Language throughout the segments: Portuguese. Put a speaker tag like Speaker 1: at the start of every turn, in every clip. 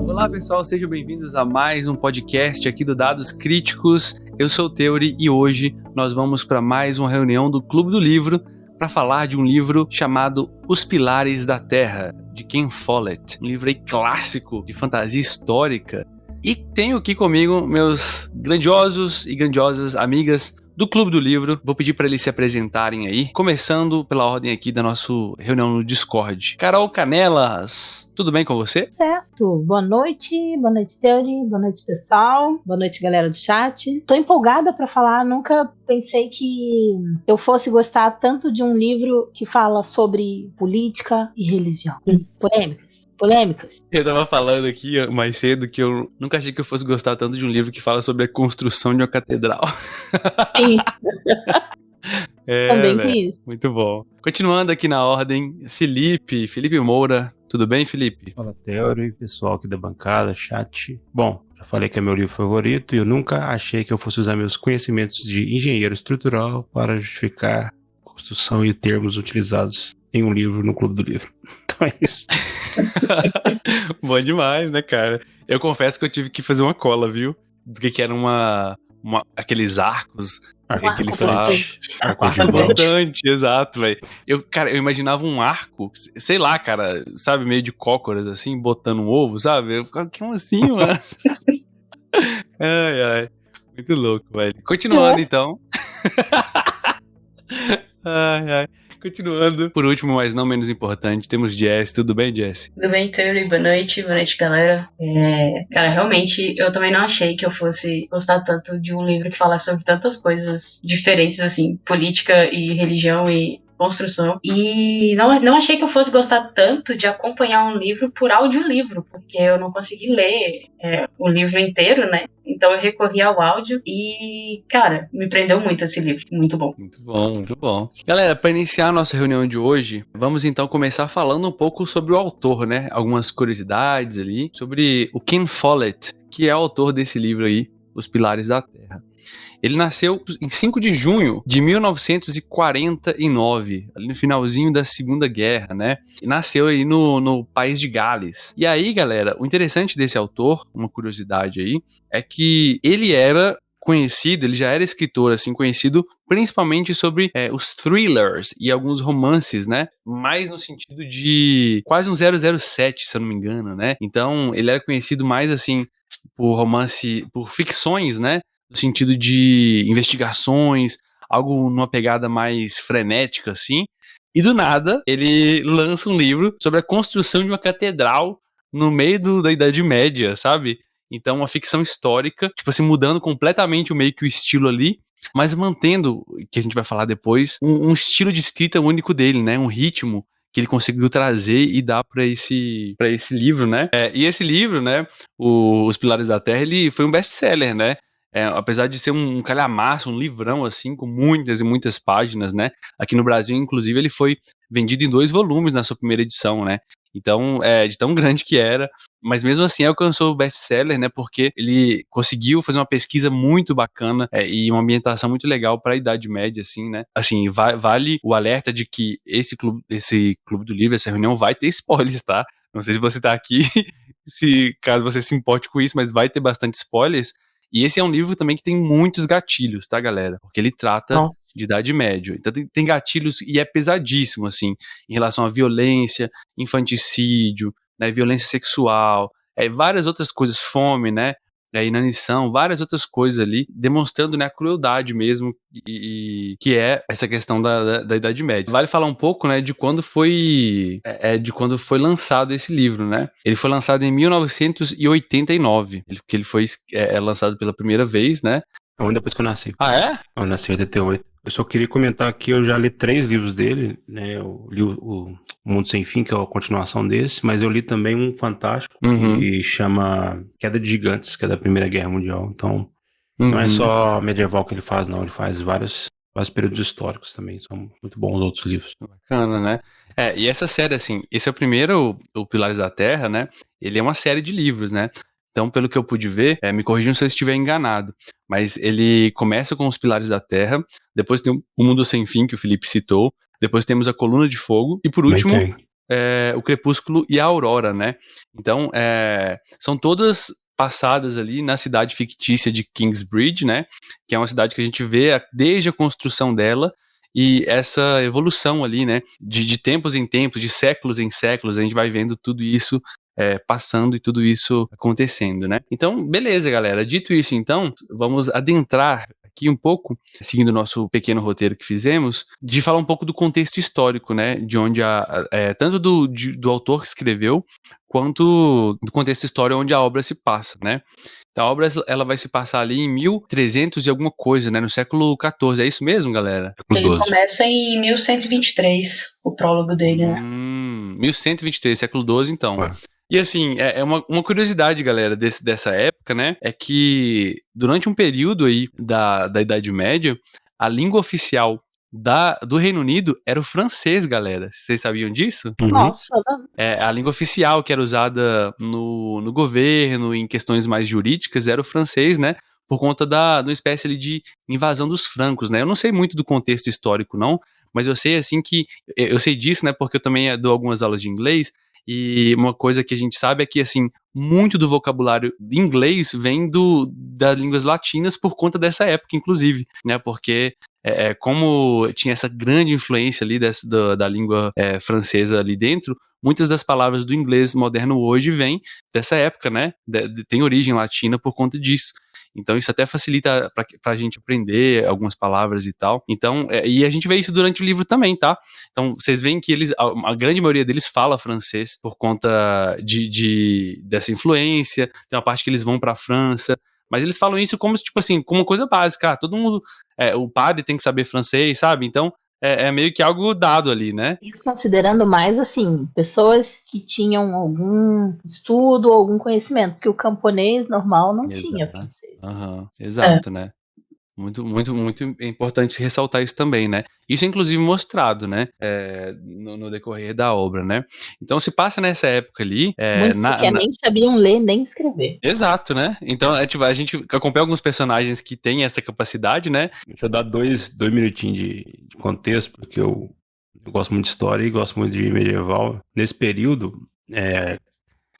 Speaker 1: Olá pessoal, sejam bem-vindos a mais um podcast aqui do Dados Críticos. Eu sou o Theory e hoje nós vamos para mais uma reunião do Clube do Livro para falar de um livro chamado Os Pilares da Terra, de Ken Follett. Um livro aí clássico de fantasia histórica. E tenho aqui comigo meus grandiosos e grandiosas amigas do Clube do Livro. Vou pedir para eles se apresentarem aí, começando pela ordem aqui da nossa reunião no Discord. Carol Canelas, tudo bem com você?
Speaker 2: Certo, boa noite Theory, boa noite pessoal, boa noite galera do chat. Tô empolgada para falar, nunca pensei que eu fosse gostar tanto de um livro que fala sobre política e religião. Polêmicas.
Speaker 1: Eu tava falando aqui mais cedo que eu nunca achei que eu fosse gostar tanto de um livro que fala sobre a construção de uma catedral.
Speaker 2: Sim. Também
Speaker 1: velho,
Speaker 2: tem isso.
Speaker 1: muito bom. Continuando aqui na ordem, Felipe Moura. Tudo bem, Felipe?
Speaker 3: Fala, Theory, pessoal aqui da bancada, chat. Bom, já falei que é meu livro favorito e eu nunca achei que eu fosse usar meus conhecimentos de engenheiro estrutural para justificar a construção e termos utilizados em um livro no Clube do Livro. Então é isso.
Speaker 1: Bom demais, né, cara? Eu confesso que eu tive que fazer uma cola, viu? Do que era aqueles arcos.
Speaker 3: Arco
Speaker 1: que ele fala.
Speaker 3: Arco de
Speaker 1: Rodante, exato, velho. Eu imaginava um arco, sei lá, cara, sabe, meio de cócoras, assim, botando um ovo, sabe? Eu ficava, como assim, mano? Ai. Muito louco, velho. Continuando, então. Ai. Continuando, por último, mas não menos importante, temos Jess. Tudo bem, Jess?
Speaker 4: Tudo bem, Theory? Boa noite, galera. Cara, realmente, eu também não achei que eu fosse gostar tanto de um livro que falasse sobre tantas coisas diferentes, assim, política e religião e construção. E não achei que eu fosse gostar tanto de acompanhar um livro por audiolivro, porque eu não consegui ler o livro inteiro, né? Então eu recorri ao áudio e, cara, me prendeu muito esse livro. Muito bom.
Speaker 1: Muito bom. Galera, para iniciar a nossa reunião de hoje, vamos então começar falando um pouco sobre o autor, né? Algumas curiosidades ali sobre o Ken Follett, que é o autor desse livro aí, Os Pilares da Terra. Ele nasceu em 5 de junho de 1949, ali no finalzinho da Segunda Guerra, né? E nasceu aí no país de Gales. E aí, galera, o interessante desse autor, uma curiosidade aí, é que ele era conhecido, ele já era escritor, assim, conhecido principalmente sobre os thrillers e alguns romances, né? Mais no sentido de quase um 007, se eu não me engano, né? Então, ele era conhecido mais, assim, por romance, por ficções, né? No sentido de investigações, algo numa pegada mais frenética, assim. E do nada, ele lança um livro sobre a construção de uma catedral no meio da Idade Média, sabe? Então, uma ficção histórica, tipo assim, mudando completamente meio que o estilo ali, mas mantendo, que a gente vai falar depois, um estilo de escrita único dele, né? Um ritmo que ele conseguiu trazer e dar para esse livro, né? E esse livro, né, Os Pilares da Terra, ele foi um best-seller, né? Apesar de ser um calhamaço, um livrão, assim, com muitas e muitas páginas, né? Aqui no Brasil, inclusive, ele foi vendido em 2 volumes na sua primeira edição, né? Então, de tão grande que era, mas mesmo assim alcançou o best-seller, né? Porque ele conseguiu fazer uma pesquisa muito bacana e uma ambientação muito legal para a Idade Média, assim, né? Assim, vale o alerta de que esse clube do livro, essa reunião, vai ter spoilers, tá? Não sei se você tá aqui, caso você se importe com isso, mas vai ter bastante spoilers. E esse é um livro também que tem muitos gatilhos, tá, galera? Porque ele trata de Idade Média. Então tem gatilhos e é pesadíssimo, assim, em relação à violência, infanticídio, né, violência sexual, várias outras coisas, fome, né, inanição, várias outras coisas ali, demonstrando, né, a crueldade mesmo, e que é essa questão da Idade Média. Vale falar um pouco, né, de quando foi lançado esse livro, né? Ele foi lançado em 1989, que ele foi lançado pela primeira vez, né?
Speaker 3: Um ano depois que eu nasci.
Speaker 1: Ah, é?
Speaker 3: Eu nasci em 88. Eu só queria comentar aqui, eu já li 3 livros dele, né? Eu li o Mundo Sem Fim, que é a continuação desse, mas eu li também um fantástico que chama Queda de Gigantes, que é da Primeira Guerra Mundial. Então, não é só medieval que ele faz, não. Ele faz vários períodos históricos também. São muito bons os outros livros.
Speaker 1: Bacana, né? E essa série, assim, esse é o primeiro, o Pilares da Terra, né? Ele é uma série de livros, né? Então, pelo que eu pude ver, me corrijam se eu estiver enganado, mas ele começa com Os Pilares da Terra, depois tem o Mundo Sem Fim, que o Felipe citou, Depois temos a Coluna de Fogo. E por último, o Crepúsculo e a Aurora, né? Então, são todas passadas ali na cidade fictícia de Kingsbridge, né? Que é uma cidade que a gente vê desde a construção dela e essa evolução ali, né? De tempos em tempos, de séculos em séculos, a gente vai vendo tudo isso passando e tudo isso acontecendo, né? Então, beleza, galera. Dito isso, então, vamos adentrar aqui um pouco, seguindo o nosso pequeno roteiro que fizemos, de falar um pouco do contexto histórico, né? De onde tanto do autor que escreveu, quanto do contexto histórico onde a obra se passa, né? Então, a obra ela vai se passar ali em 1300 e alguma coisa, né? No século XIV. É isso mesmo, galera?
Speaker 4: Ele começa em 1123, o prólogo dele, né?
Speaker 1: 1123, século XII, então. E assim, uma curiosidade, galera, dessa época, né? É que durante um período aí da Idade Média, a língua oficial do Reino Unido era o francês, galera. Vocês sabiam disso?
Speaker 2: Nossa.
Speaker 1: A língua oficial que era usada no governo, em questões mais jurídicas, era o francês, né? Por conta de uma espécie ali de invasão dos francos, né? Eu não sei muito do contexto histórico, não, mas eu sei, assim, eu sei disso, né? Porque eu também dou algumas aulas de inglês. E uma coisa que a gente sabe é que, assim, muito do vocabulário de inglês vem das línguas latinas por conta dessa época, inclusive, né? Porque como tinha essa grande influência ali da língua francesa ali dentro, muitas das palavras do inglês moderno hoje vêm dessa época, né? Tem origem latina por conta disso. Então isso até facilita pra gente aprender algumas palavras e tal. Então, e a gente vê isso durante o livro também, tá? Então vocês veem que a grande maioria deles fala francês por conta dessa influência. Tem uma parte que eles vão pra França, mas eles falam isso como, tipo assim, como uma coisa básica. Todo mundo, o padre tem que saber francês, sabe? Então, meio que algo dado ali, né?
Speaker 2: Isso considerando mais, assim, pessoas que tinham algum estudo ou algum conhecimento, porque o camponês normal não tinha francês.
Speaker 1: Exato, né? Muito, muito, muito importante ressaltar isso também, né? Isso é inclusive mostrado, né? No decorrer da obra, né? Então se passa nessa época ali.
Speaker 2: Muitos sequer nem sabiam ler nem escrever.
Speaker 1: Exato, né? Então a gente acompanha alguns personagens que têm essa capacidade, né?
Speaker 3: Deixa eu dar dois minutinhos de contexto, porque eu gosto muito de história e gosto muito de medieval. Nesse período,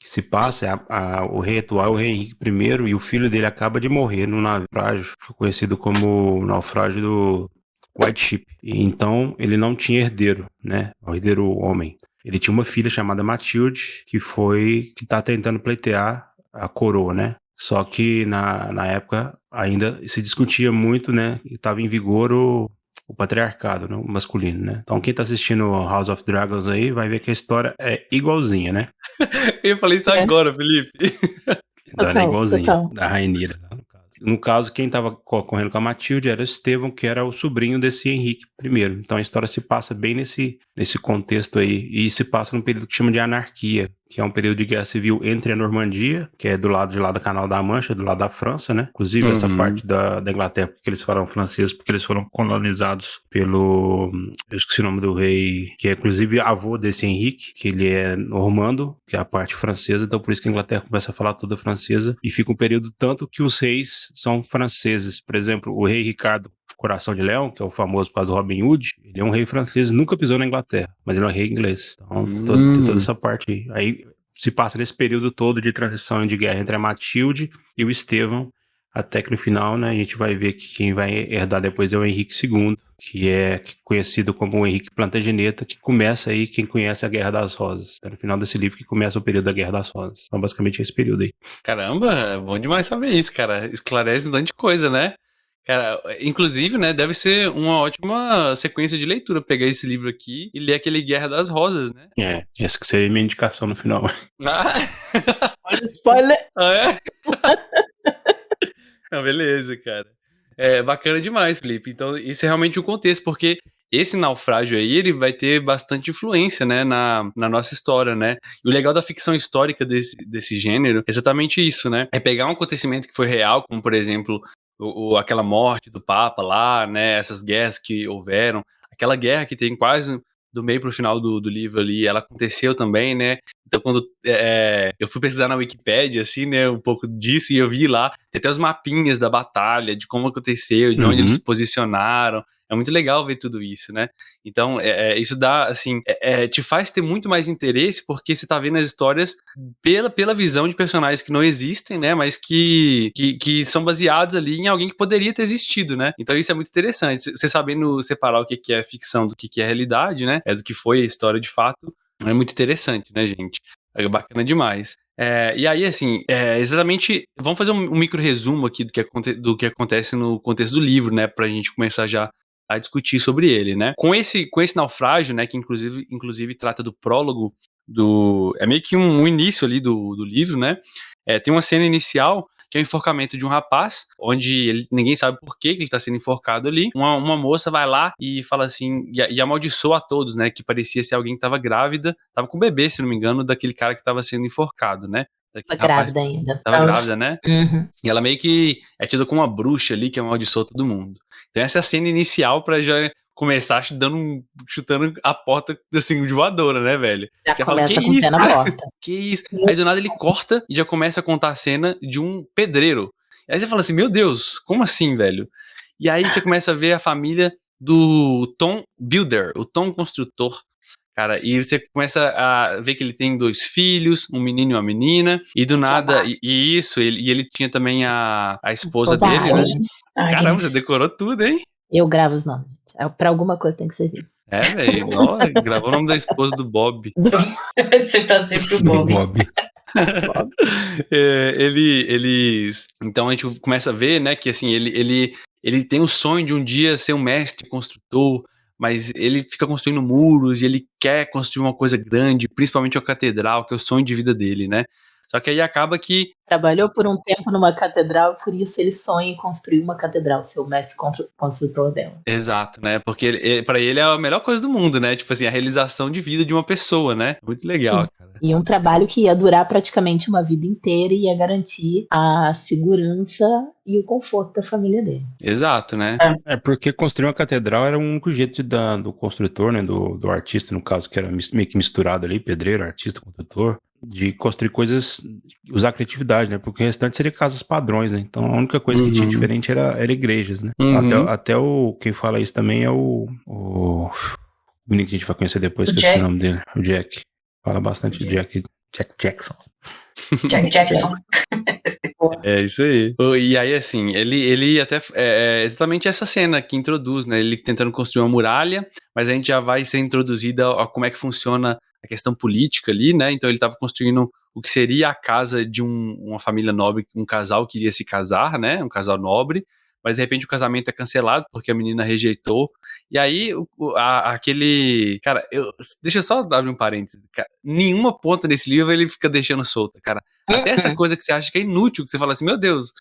Speaker 3: que se passa, o rei atual é o rei Henrique I, e o filho dele acaba de morrer num naufrágio, conhecido como o naufrágio do White Ship. E então ele não tinha herdeiro, né? O herdeiro homem. Ele tinha uma filha chamada Matilde, que tá tentando pleitear a coroa, né? Só que na época ainda se discutia muito, né? E estava em vigor o patriarcado, né? O masculino, né? Então quem tá assistindo House of Dragons aí vai ver que a história é igualzinha, né?
Speaker 1: Eu falei isso agora, Felipe.
Speaker 3: Então ela é igualzinha, da Rainira. No caso, quem estava correndo com a Matilde era o Estevão, que era o sobrinho desse Henrique I. Então a história se passa bem nesse contexto aí, e se passa num período que chama de anarquia, que é um período de guerra civil entre a Normandia, que é do lado de lá do Canal da Mancha, do lado da França, né? Inclusive essa parte da Inglaterra, porque eles falam francês, porque eles foram colonizados eu esqueci o nome do rei, que é inclusive avô desse Henrique, que ele é normando, que é a parte francesa, então por isso que a Inglaterra começa a falar toda francesa, e fica um período tanto que os reis são franceses. Por exemplo, o rei Ricardo Coração de Leão, que é o famoso por causa do Robin Hood, ele é um rei francês, nunca pisou na Inglaterra, mas ele é um rei inglês. Então tem toda essa parte aí. Aí se passa nesse período todo de transição e de guerra entre a Matilde e o Estevão, até que no final, né, a gente vai ver que quem vai herdar depois é o Henrique II, que é conhecido como o Henrique Plantageneta, que começa aí, quem conhece a Guerra das Rosas. É no final desse livro que começa o período da Guerra das Rosas. Então basicamente é esse período aí.
Speaker 1: Caramba, é bom demais saber isso, cara. Esclarece um tanto de coisa, né? Cara, inclusive, né, deve ser uma ótima sequência de leitura pegar esse livro aqui e ler aquele Guerra das Rosas, né?
Speaker 3: Essa que seria minha indicação no final.
Speaker 2: Olha o spoiler!
Speaker 1: Não, beleza, cara. É bacana demais, Felipe. Então, isso é realmente um contexto, porque esse naufrágio aí, ele vai ter bastante influência, né, na nossa história, né? E o legal da ficção histórica desse gênero é exatamente isso, né? É pegar um acontecimento que foi real, como, por exemplo, aquela morte do Papa lá, né? Essas guerras que houveram. Aquela guerra que tem quase do meio pro final do livro ali, ela aconteceu também, né? Então, quando eu fui pesquisar na Wikipédia, assim, né, um pouco disso, e eu vi lá, tem até os mapinhas da batalha, de como aconteceu, de onde eles se posicionaram. É muito legal ver tudo isso, né? Então, isso dá, assim, te faz ter muito mais interesse porque você tá vendo as histórias pela visão de personagens que não existem, né? Mas que são baseados ali em alguém que poderia ter existido, né? Então isso é muito interessante. Você sabendo separar o que é ficção do que é realidade, né? Do que foi a história de fato. É muito interessante, né, gente? É bacana demais. E aí, assim, exatamente. Vamos fazer um micro resumo aqui do que acontece no contexto do livro, né? Pra gente começar já a discutir sobre ele, né? Com esse naufrágio, né? Que inclusive trata do prólogo é meio que um início ali do livro, né? Tem uma cena inicial que é o enforcamento de um rapaz, onde ninguém sabe por que ele está sendo enforcado ali. Uma moça vai lá e fala assim, e amaldiçoa a todos, né? Que parecia ser alguém que estava grávida, estava com um bebê, se não me engano, daquele cara que estava sendo enforcado, né?
Speaker 2: Tava grávida ainda.
Speaker 1: Tava grávida, né?
Speaker 2: Uhum.
Speaker 1: E ela meio que é tida como uma bruxa ali que amaldiçoa todo mundo. Então essa é a cena inicial pra já começar chutando a porta assim de voadora, né, velho?
Speaker 2: Já
Speaker 1: você
Speaker 2: começa
Speaker 1: fala,
Speaker 2: com o pé na porta.
Speaker 1: Que isso? Aí do nada ele corta e já começa a contar a cena de um pedreiro. Aí você fala assim, meu Deus, como assim, velho? E aí você começa a ver a família do Tom Builder, o Tom Construtor. Cara, e você começa a ver que ele tem 2 filhos, um menino e uma menina, e do nada, ele tinha também a esposa dele, né? Caramba, você decorou tudo, hein?
Speaker 2: Eu gravo os nomes. Pra alguma coisa tem que servir.
Speaker 1: Velho, gravou o nome da esposa do Bob.
Speaker 4: Tá sempre o Bob.
Speaker 1: Então a gente começa a ver, né, que assim, ele tem o sonho de um dia ser um mestre construtor, mas ele fica construindo muros e ele quer construir uma coisa grande, principalmente a catedral, que é o sonho de vida dele, né? Só que aí acaba que...
Speaker 2: Trabalhou por um tempo numa catedral, por isso ele sonha em construir uma catedral, ser o mestre construtor dela.
Speaker 1: Exato, né? Porque pra ele é a melhor coisa do mundo, né? Tipo assim, a realização de vida de uma pessoa, né? Muito legal, cara.
Speaker 2: E um trabalho que ia durar praticamente uma vida inteira e ia garantir a segurança e o conforto da família dele.
Speaker 1: Exato, né?
Speaker 3: Porque construir uma catedral era o único jeito do construtor, né? Do artista, no caso, que era meio que misturado ali, pedreiro, artista, construtor, de construir coisas, usar criatividade, né? Porque o restante seria casas padrões, né? Então a única coisa que tinha diferente era igrejas, né? Até quem fala isso também é o menino que a gente vai conhecer depois, que é o nome dele, o Jack. Fala bastante de Jack Jackson.
Speaker 4: Jack Jackson.
Speaker 1: É isso aí. E aí, assim, ele até... exatamente essa cena que introduz, né? Ele tentando construir uma muralha, mas a gente já vai ser introduzida a como é que funciona a questão política ali, né? Então ele estava construindo o que seria a casa de uma família nobre, um casal que iria se casar, né? Um casal nobre, mas de repente o casamento é cancelado porque a menina rejeitou. E aí, aquele... Cara, deixa eu só dar um parênteses. Cara, nenhuma ponta desse livro ele fica deixando solta, cara. Até essa coisa que você acha que é inútil, que você fala assim, meu Deus,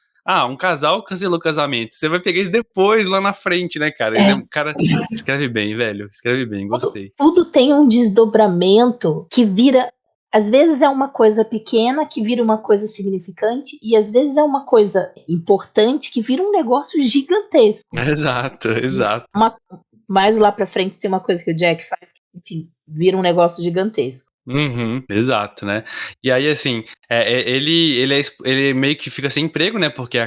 Speaker 1: um casal cancelou o casamento. Você vai pegar isso depois, lá na frente, né, cara? Cara, escreve bem, velho. Escreve bem, gostei.
Speaker 2: Tudo tem um desdobramento que vira... Às vezes é uma coisa pequena que vira uma coisa significante e às vezes é uma coisa importante que vira um negócio gigantesco.
Speaker 1: Exato.
Speaker 2: Mais lá pra frente tem uma coisa que o Jack faz que, enfim, vira um negócio gigantesco.
Speaker 1: Exato, né? E aí, assim, ele meio que fica sem emprego, né? Porque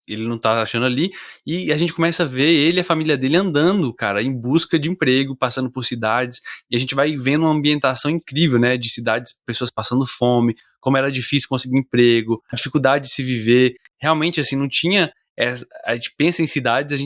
Speaker 1: ele não tá achando ali, e a gente começa a ver ele e a família dele andando, cara, em busca de emprego, passando por cidades, e a gente vai vendo uma ambientação incrível, né, de cidades, pessoas passando fome, como era difícil conseguir emprego, a dificuldade de se viver, realmente, assim, não tinha, a gente pensa em cidades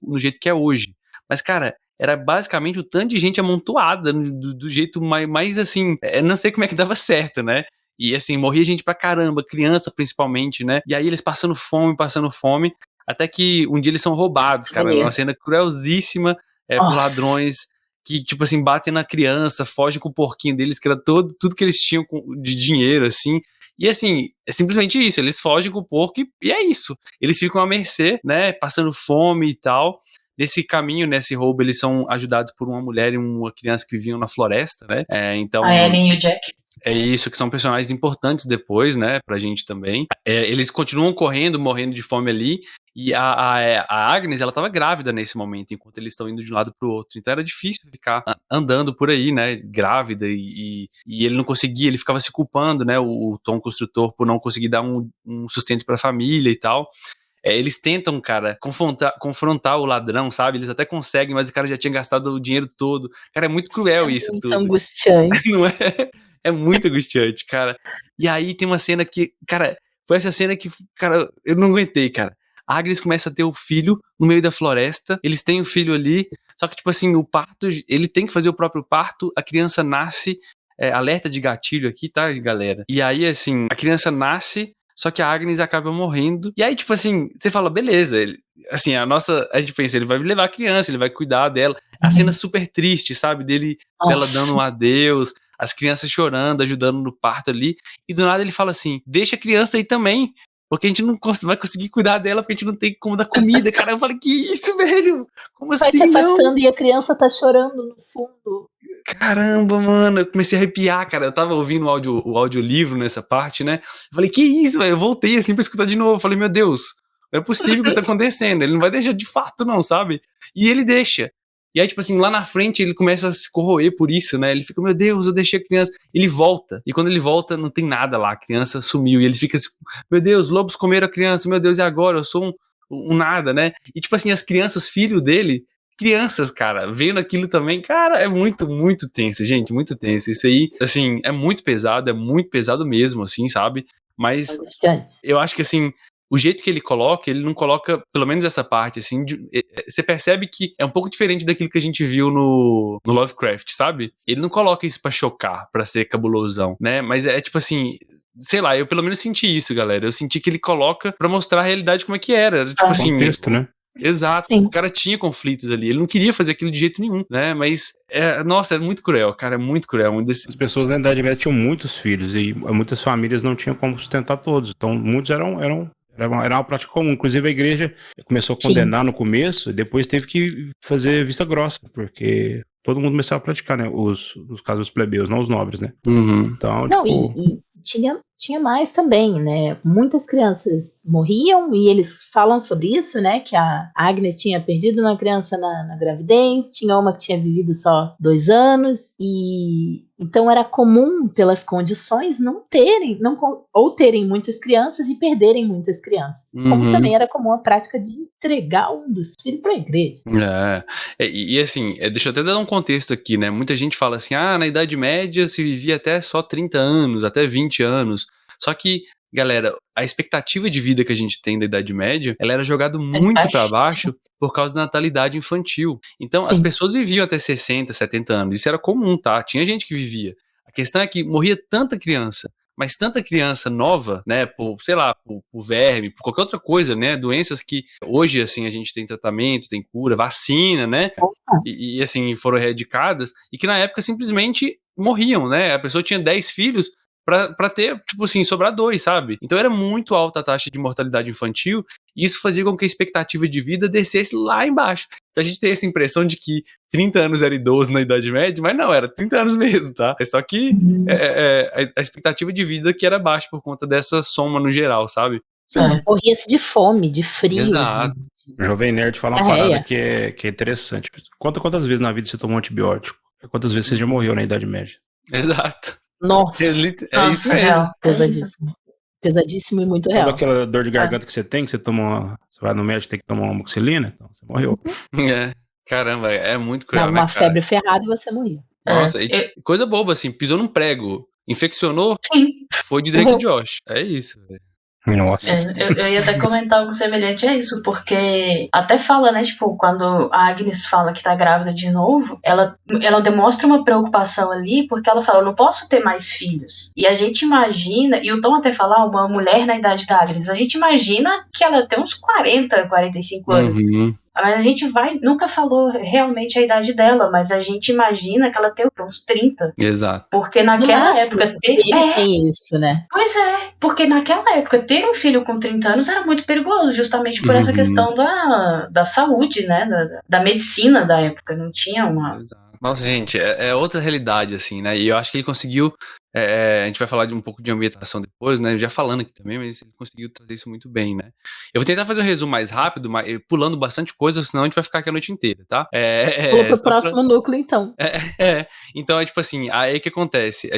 Speaker 1: no jeito que é hoje, mas, cara, era basicamente o tanto de gente amontoada, do jeito mais assim, não sei como é que dava certo, né? E assim, morria gente pra caramba, criança principalmente, né? E aí eles passando fome, até que um dia eles são roubados, cara. Uma cena cruelzíssima por ladrões que, tipo assim, batem na criança, fogem com o porquinho deles, que era tudo que eles tinham de dinheiro, assim. E assim, é simplesmente isso, eles fogem com o porco e é isso. Eles ficam à mercê, né? Passando fome e tal. Nesse caminho, nesse roubo, eles são ajudados por uma mulher e uma criança que viviam na floresta, né? Então,
Speaker 4: a Ellen e o Jack.
Speaker 1: É isso, que são personagens importantes depois, né, pra gente também. Eles continuam morrendo de fome ali, e a Agnes, ela tava grávida nesse momento, enquanto eles estão indo de um lado pro outro. Então era difícil ficar andando por aí, né, grávida, e ele não conseguia, ele ficava se culpando, né, o Tom Construtor, por não conseguir dar um sustento pra família e tal. eles tentam, cara, confrontar o ladrão, sabe? Eles até conseguem, mas o cara já tinha gastado o dinheiro todo. Cara, é muito cruel isso
Speaker 2: Muito
Speaker 1: tudo.
Speaker 2: angustiante.
Speaker 1: Não é? É muito angustiante, cara. E aí tem uma cena que, cara, foi essa cena que, cara, eu não aguentei, cara. A Agnes começa a ter o filho no meio da floresta, eles têm o filho ali, só que, tipo assim, o parto, ele tem que fazer o próprio parto, a criança nasce, alerta de gatilho aqui, tá, galera? E aí, assim, a criança nasce, só que a Agnes acaba morrendo. E aí, tipo assim, você fala, beleza, assim, a gente pensa, ele vai levar a criança, ele vai cuidar dela. A cena super triste, sabe? Dela dando um adeus, as crianças chorando, ajudando no parto ali. E do nada ele fala assim, deixa a criança aí também, porque a gente não vai conseguir cuidar dela, porque a gente não tem como dar comida. Cara, eu falei, que isso, velho? Como
Speaker 2: Vai
Speaker 1: assim,
Speaker 2: se
Speaker 1: não?
Speaker 2: afastando e a criança tá chorando no fundo.
Speaker 1: Caramba, mano, eu comecei a arrepiar, cara. Eu tava ouvindo o audiolivro nessa parte, né? Eu falei, que isso, velho? Eu voltei assim pra escutar de novo. Eu falei, meu Deus, não é possível que isso tá acontecendo. Ele não vai deixar de fato, não, sabe? E ele deixa. E aí, tipo assim, lá na frente ele começa a se corroer por isso, né? Ele fica, meu Deus, eu deixei a criança. Ele volta. E quando ele volta, não tem nada lá. A criança sumiu. E ele fica assim, meu Deus, lobos comeram a criança. Meu Deus, e agora? Eu sou um nada, né? E tipo assim, as crianças, filho dele, crianças, cara, vendo aquilo também, cara, é muito, muito tenso, gente, muito tenso. Isso aí, assim, é muito pesado mesmo, assim, sabe? Mas
Speaker 2: Angustiante.
Speaker 1: eu acho que, assim, o jeito que ele não coloca, pelo menos essa parte, assim, você percebe que é um pouco diferente daquilo que a gente viu no Lovecraft, sabe? Ele não coloca isso pra chocar, pra ser cabulosão, né? Mas é tipo assim, sei lá, eu pelo menos senti isso, galera. Eu senti que ele coloca pra mostrar a realidade como é que era. Tipo assim,
Speaker 3: Contexto, né?
Speaker 1: exato,
Speaker 2: Sim.
Speaker 1: o cara tinha conflitos ali, ele não queria fazer aquilo de jeito nenhum, né? Mas, nossa, é muito cruel, cara, é muito cruel.
Speaker 3: As pessoas na Idade Média tinham muitos filhos e muitas famílias não tinham como sustentar todos. Então, muitos era uma prática comum. Inclusive, a igreja começou a condenar no começo e depois teve que fazer vista grossa, porque todo mundo começava a praticar, né? Nos casos dos plebeus, não os nobres, né?
Speaker 1: Uhum.
Speaker 3: Então,
Speaker 2: Não,
Speaker 3: tipo...
Speaker 2: e tinha mais também, né? Muitas crianças morriam e eles falam sobre isso, né? Que a Agnes tinha perdido uma criança na gravidez, tinha uma que tinha vivido só 2 anos, e então era comum, pelas condições, ou terem muitas crianças e perderem muitas crianças. Como
Speaker 1: Uhum.
Speaker 2: também era comum a prática de entregar um dos filhos para a igreja.
Speaker 1: E assim, deixa eu até dar um contexto aqui, né? Muita gente fala assim, na Idade Média se vivia até só 30 anos, até 20 anos. Só que, galera, a expectativa de vida que a gente tem da Idade Média, ela era jogada muito pra baixo por causa da natalidade infantil. Então, as pessoas viviam até 60, 70 anos. Isso era comum, tá? Tinha gente que vivia. A questão é que morria tanta criança, mas tanta criança nova, né, por, sei lá, por verme, por qualquer outra coisa, né, doenças que hoje, assim, a gente tem tratamento, tem cura, vacina, né, e assim, foram erradicadas, e que na época simplesmente morriam, né, a pessoa tinha 10 filhos pra ter, tipo assim, sobrar 2, sabe? Então era muito alta a taxa de mortalidade infantil, e isso fazia com que a expectativa de vida descesse lá embaixo. Então a gente tem essa impressão de que 30 anos era idoso na Idade Média, mas não, era 30 anos mesmo, tá? É só que a expectativa de vida que era baixa por conta dessa soma no geral, sabe?
Speaker 2: Sim, morria-se de fome, de frio,
Speaker 1: Exato.
Speaker 3: O Jovem Nerd fala uma parada que é interessante. Quantas vezes na vida você tomou antibiótico? Quantas vezes você já morreu na Idade Média?
Speaker 1: Exato.
Speaker 2: Nossa.
Speaker 1: É isso mesmo.
Speaker 2: Pesadíssimo. Pesadíssimo e muito real.
Speaker 3: Toda aquela dor de garganta que você tem, que você vai no médico e tem que tomar uma amoxicilina, então você morreu.
Speaker 1: Caramba, é muito cruel,
Speaker 2: Dava
Speaker 1: né,
Speaker 2: uma
Speaker 1: cara?
Speaker 2: febre ferrada e você morria.
Speaker 1: Nossa, coisa boba, assim, pisou num prego, infeccionou, foi de Drake e Josh. É isso, velho.
Speaker 3: Nossa.
Speaker 4: Eu ia até comentar algo semelhante a isso, porque até fala, né, tipo, quando a Agnes fala que tá grávida de novo, ela demonstra uma preocupação ali, porque ela fala, eu não posso ter mais filhos. E a gente imagina, e o Tom até fala, uma mulher na idade da Agnes, a gente imagina que ela tem uns 40, 45 anos.
Speaker 1: Uhum.
Speaker 4: Mas a gente nunca falou realmente a idade dela, mas a gente imagina que ela tem uns 30.
Speaker 1: Exato.
Speaker 4: Porque naquela época
Speaker 2: ele tem isso, né?
Speaker 4: Pois é, porque naquela época ter um filho com 30 anos era muito perigoso, justamente por essa questão da saúde, né? Da medicina da época. Não tinha uma.
Speaker 1: Exato. Nossa, gente, é outra realidade, assim, né? E eu acho que ele conseguiu. A gente vai falar de um pouco de ambientação depois, né? Já falando aqui também, mas ele conseguiu trazer isso muito bem, né? Eu vou tentar fazer um resumo mais rápido, pulando bastante coisa, senão a gente vai ficar aqui a noite inteira, tá?
Speaker 2: Pula pro próximo núcleo, então.
Speaker 1: Então, é tipo assim, aí o que acontece?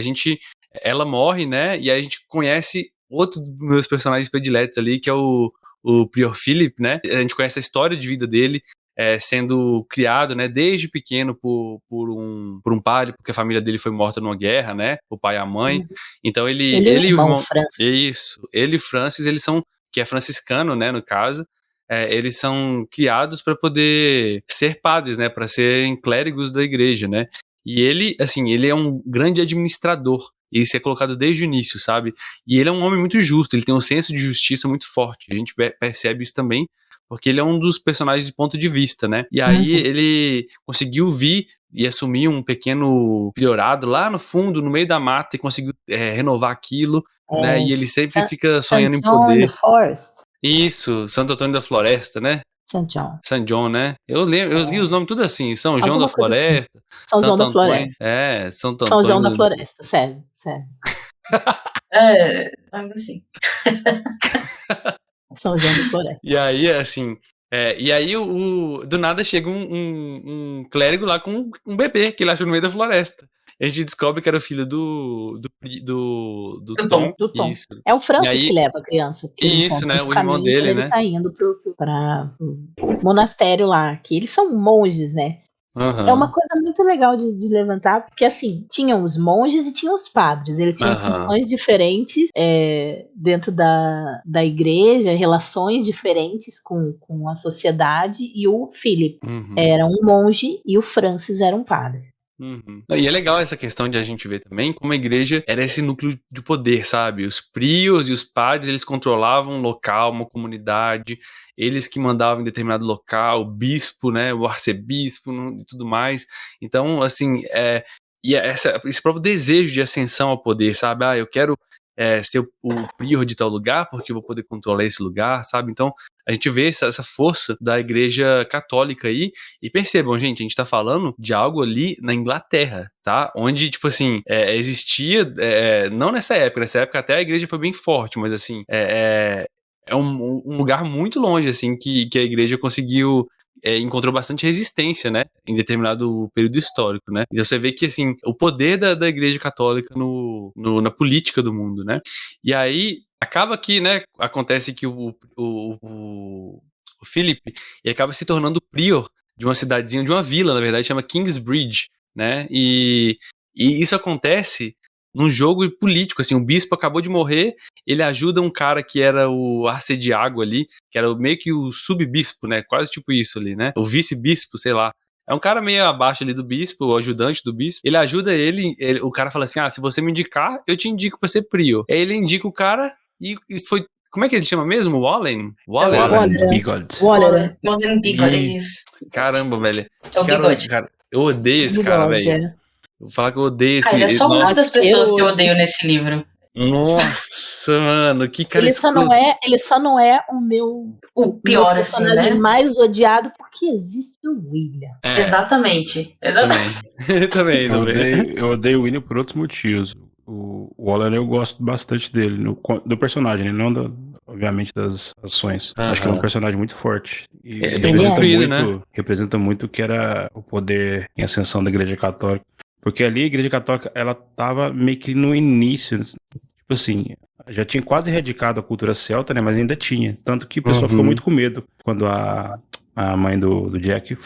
Speaker 1: Ela morre, né? E aí a gente conhece outro dos meus personagens prediletos ali, que é o o Prior Philip, né? A gente conhece a história de vida dele, sendo criado, né, desde pequeno por um padre, porque a família dele foi morta numa guerra, né? O pai e a mãe. Então
Speaker 2: Ele e o
Speaker 1: e o
Speaker 2: irmão
Speaker 1: irmão.
Speaker 2: Francis.
Speaker 1: Isso. Ele e Francis, eles são, que é franciscano, né, no caso. Eles são criados para poder ser padres, né, para serem clérigos da igreja, né? E ele, assim, ele é um grande administrador. Isso é colocado desde o início, sabe? E ele é um homem muito justo, ele tem um senso de justiça muito forte. A gente percebe isso também, porque ele é um dos personagens de ponto de vista, né? E aí ele conseguiu vir e assumir um pequeno priorado lá no fundo, no meio da mata, e conseguiu renovar aquilo, né? E ele sempre fica sonhando em poder.
Speaker 2: St. John Forest.
Speaker 1: Isso, Santo Antônio da Floresta, né?
Speaker 2: St. John.
Speaker 1: São John, né? Eu li os nomes tudo assim, São João
Speaker 2: Alguma
Speaker 1: da
Speaker 2: coisa assim.
Speaker 1: Floresta,
Speaker 2: São João
Speaker 1: Santo
Speaker 2: da
Speaker 1: Antônio,
Speaker 2: Floresta.
Speaker 1: Santo
Speaker 2: São João da
Speaker 1: Antônio.
Speaker 2: Floresta, sério.
Speaker 4: Algo assim.
Speaker 2: São João da Floresta.
Speaker 1: E aí, assim, do nada chega um clérigo lá com um bebê que ele achou no meio da floresta. A gente descobre que era o filho do Tom.
Speaker 2: Do Tom.
Speaker 1: Isso.
Speaker 2: É o Francis
Speaker 1: E aí-
Speaker 2: que leva a criança. Que ele
Speaker 1: Isso,
Speaker 2: encontra
Speaker 1: né?
Speaker 2: no
Speaker 1: O irmão
Speaker 2: caminho
Speaker 1: dele,
Speaker 2: quando
Speaker 1: né?
Speaker 2: ele tá indo para o monastério lá. Que eles são monges, né?
Speaker 1: Aham.
Speaker 2: É uma coisa muito legal de levantar, porque assim, tinham os monges e tinham os padres. Eles tinham
Speaker 1: Aham.
Speaker 2: funções diferentes dentro da igreja, relações diferentes com a sociedade. E o Philip
Speaker 1: Uhum.
Speaker 2: era um monge e o Francis era um padre.
Speaker 1: Uhum. E é legal essa questão de a gente ver também como a igreja era esse núcleo de poder, sabe? Os prios e os padres, eles controlavam um local, uma comunidade, eles que mandavam em determinado local, o bispo, né, o arcebispo e tudo mais. Então, assim, esse próprio desejo de ascensão ao poder, sabe? Eu quero ser o prior de tal lugar porque eu vou poder controlar esse lugar, sabe? Então, a gente vê essa força da igreja católica aí. E percebam, gente, a gente tá falando de algo ali na Inglaterra, tá? Onde, tipo assim, existia, não nessa época até a igreja foi bem forte, mas assim, é um lugar muito longe, assim, que a igreja conseguiu, encontrou bastante resistência, né, em período histórico, né? Então você vê que, assim, o poder da igreja católica na política do mundo, né? E aí, acaba que, né, acontece que o Philip, ele acaba se tornando prior de uma cidadezinha, de uma vila, na verdade, chama Kingsbridge, né? E isso acontece num jogo político, assim, o bispo acabou de morrer, ele ajuda um cara que era o arcediago ali, que era meio que o subbispo, né? Quase tipo isso ali, né? O vice-bispo, sei lá. É um cara meio abaixo ali do bispo, o ajudante do bispo. Ele ajuda o cara fala assim: se você me indicar, eu te indico pra ser prior. Aí ele indica o cara e isso foi. Como é que ele chama mesmo? Wallen?
Speaker 3: Wallen Bigod.
Speaker 2: Wallen.
Speaker 4: Wallen Bigode, é isso.
Speaker 1: Caramba, velho.
Speaker 4: É o Bigode.
Speaker 1: Cara, eu odeio esse cara, velho. Vou falar que eu odeio esse.
Speaker 4: Ele é só uma
Speaker 1: Nossa,
Speaker 4: das pessoas que eu odeio nesse livro.
Speaker 1: Nossa, mano, que cara
Speaker 2: Ele só não é
Speaker 4: O pior,
Speaker 2: meu
Speaker 4: assim,
Speaker 2: personagem
Speaker 4: né?
Speaker 2: mais odiado porque existe o William.
Speaker 4: Exatamente.
Speaker 1: Também.
Speaker 3: Eu odeio o William por outros motivos. O Waller eu gosto bastante dele, do personagem, né? Não obviamente das ações. Acho que ele é um personagem muito forte. E
Speaker 1: É bem construído, né?
Speaker 3: Representa muito o que era o poder em ascensão da Igreja Católica. Porque ali a Igreja Católica, ela tava meio que no início, tipo assim, já tinha quase erradicado a cultura celta, né? Mas ainda tinha. Tanto que o pessoal ficou muito com medo quando a mãe do Jack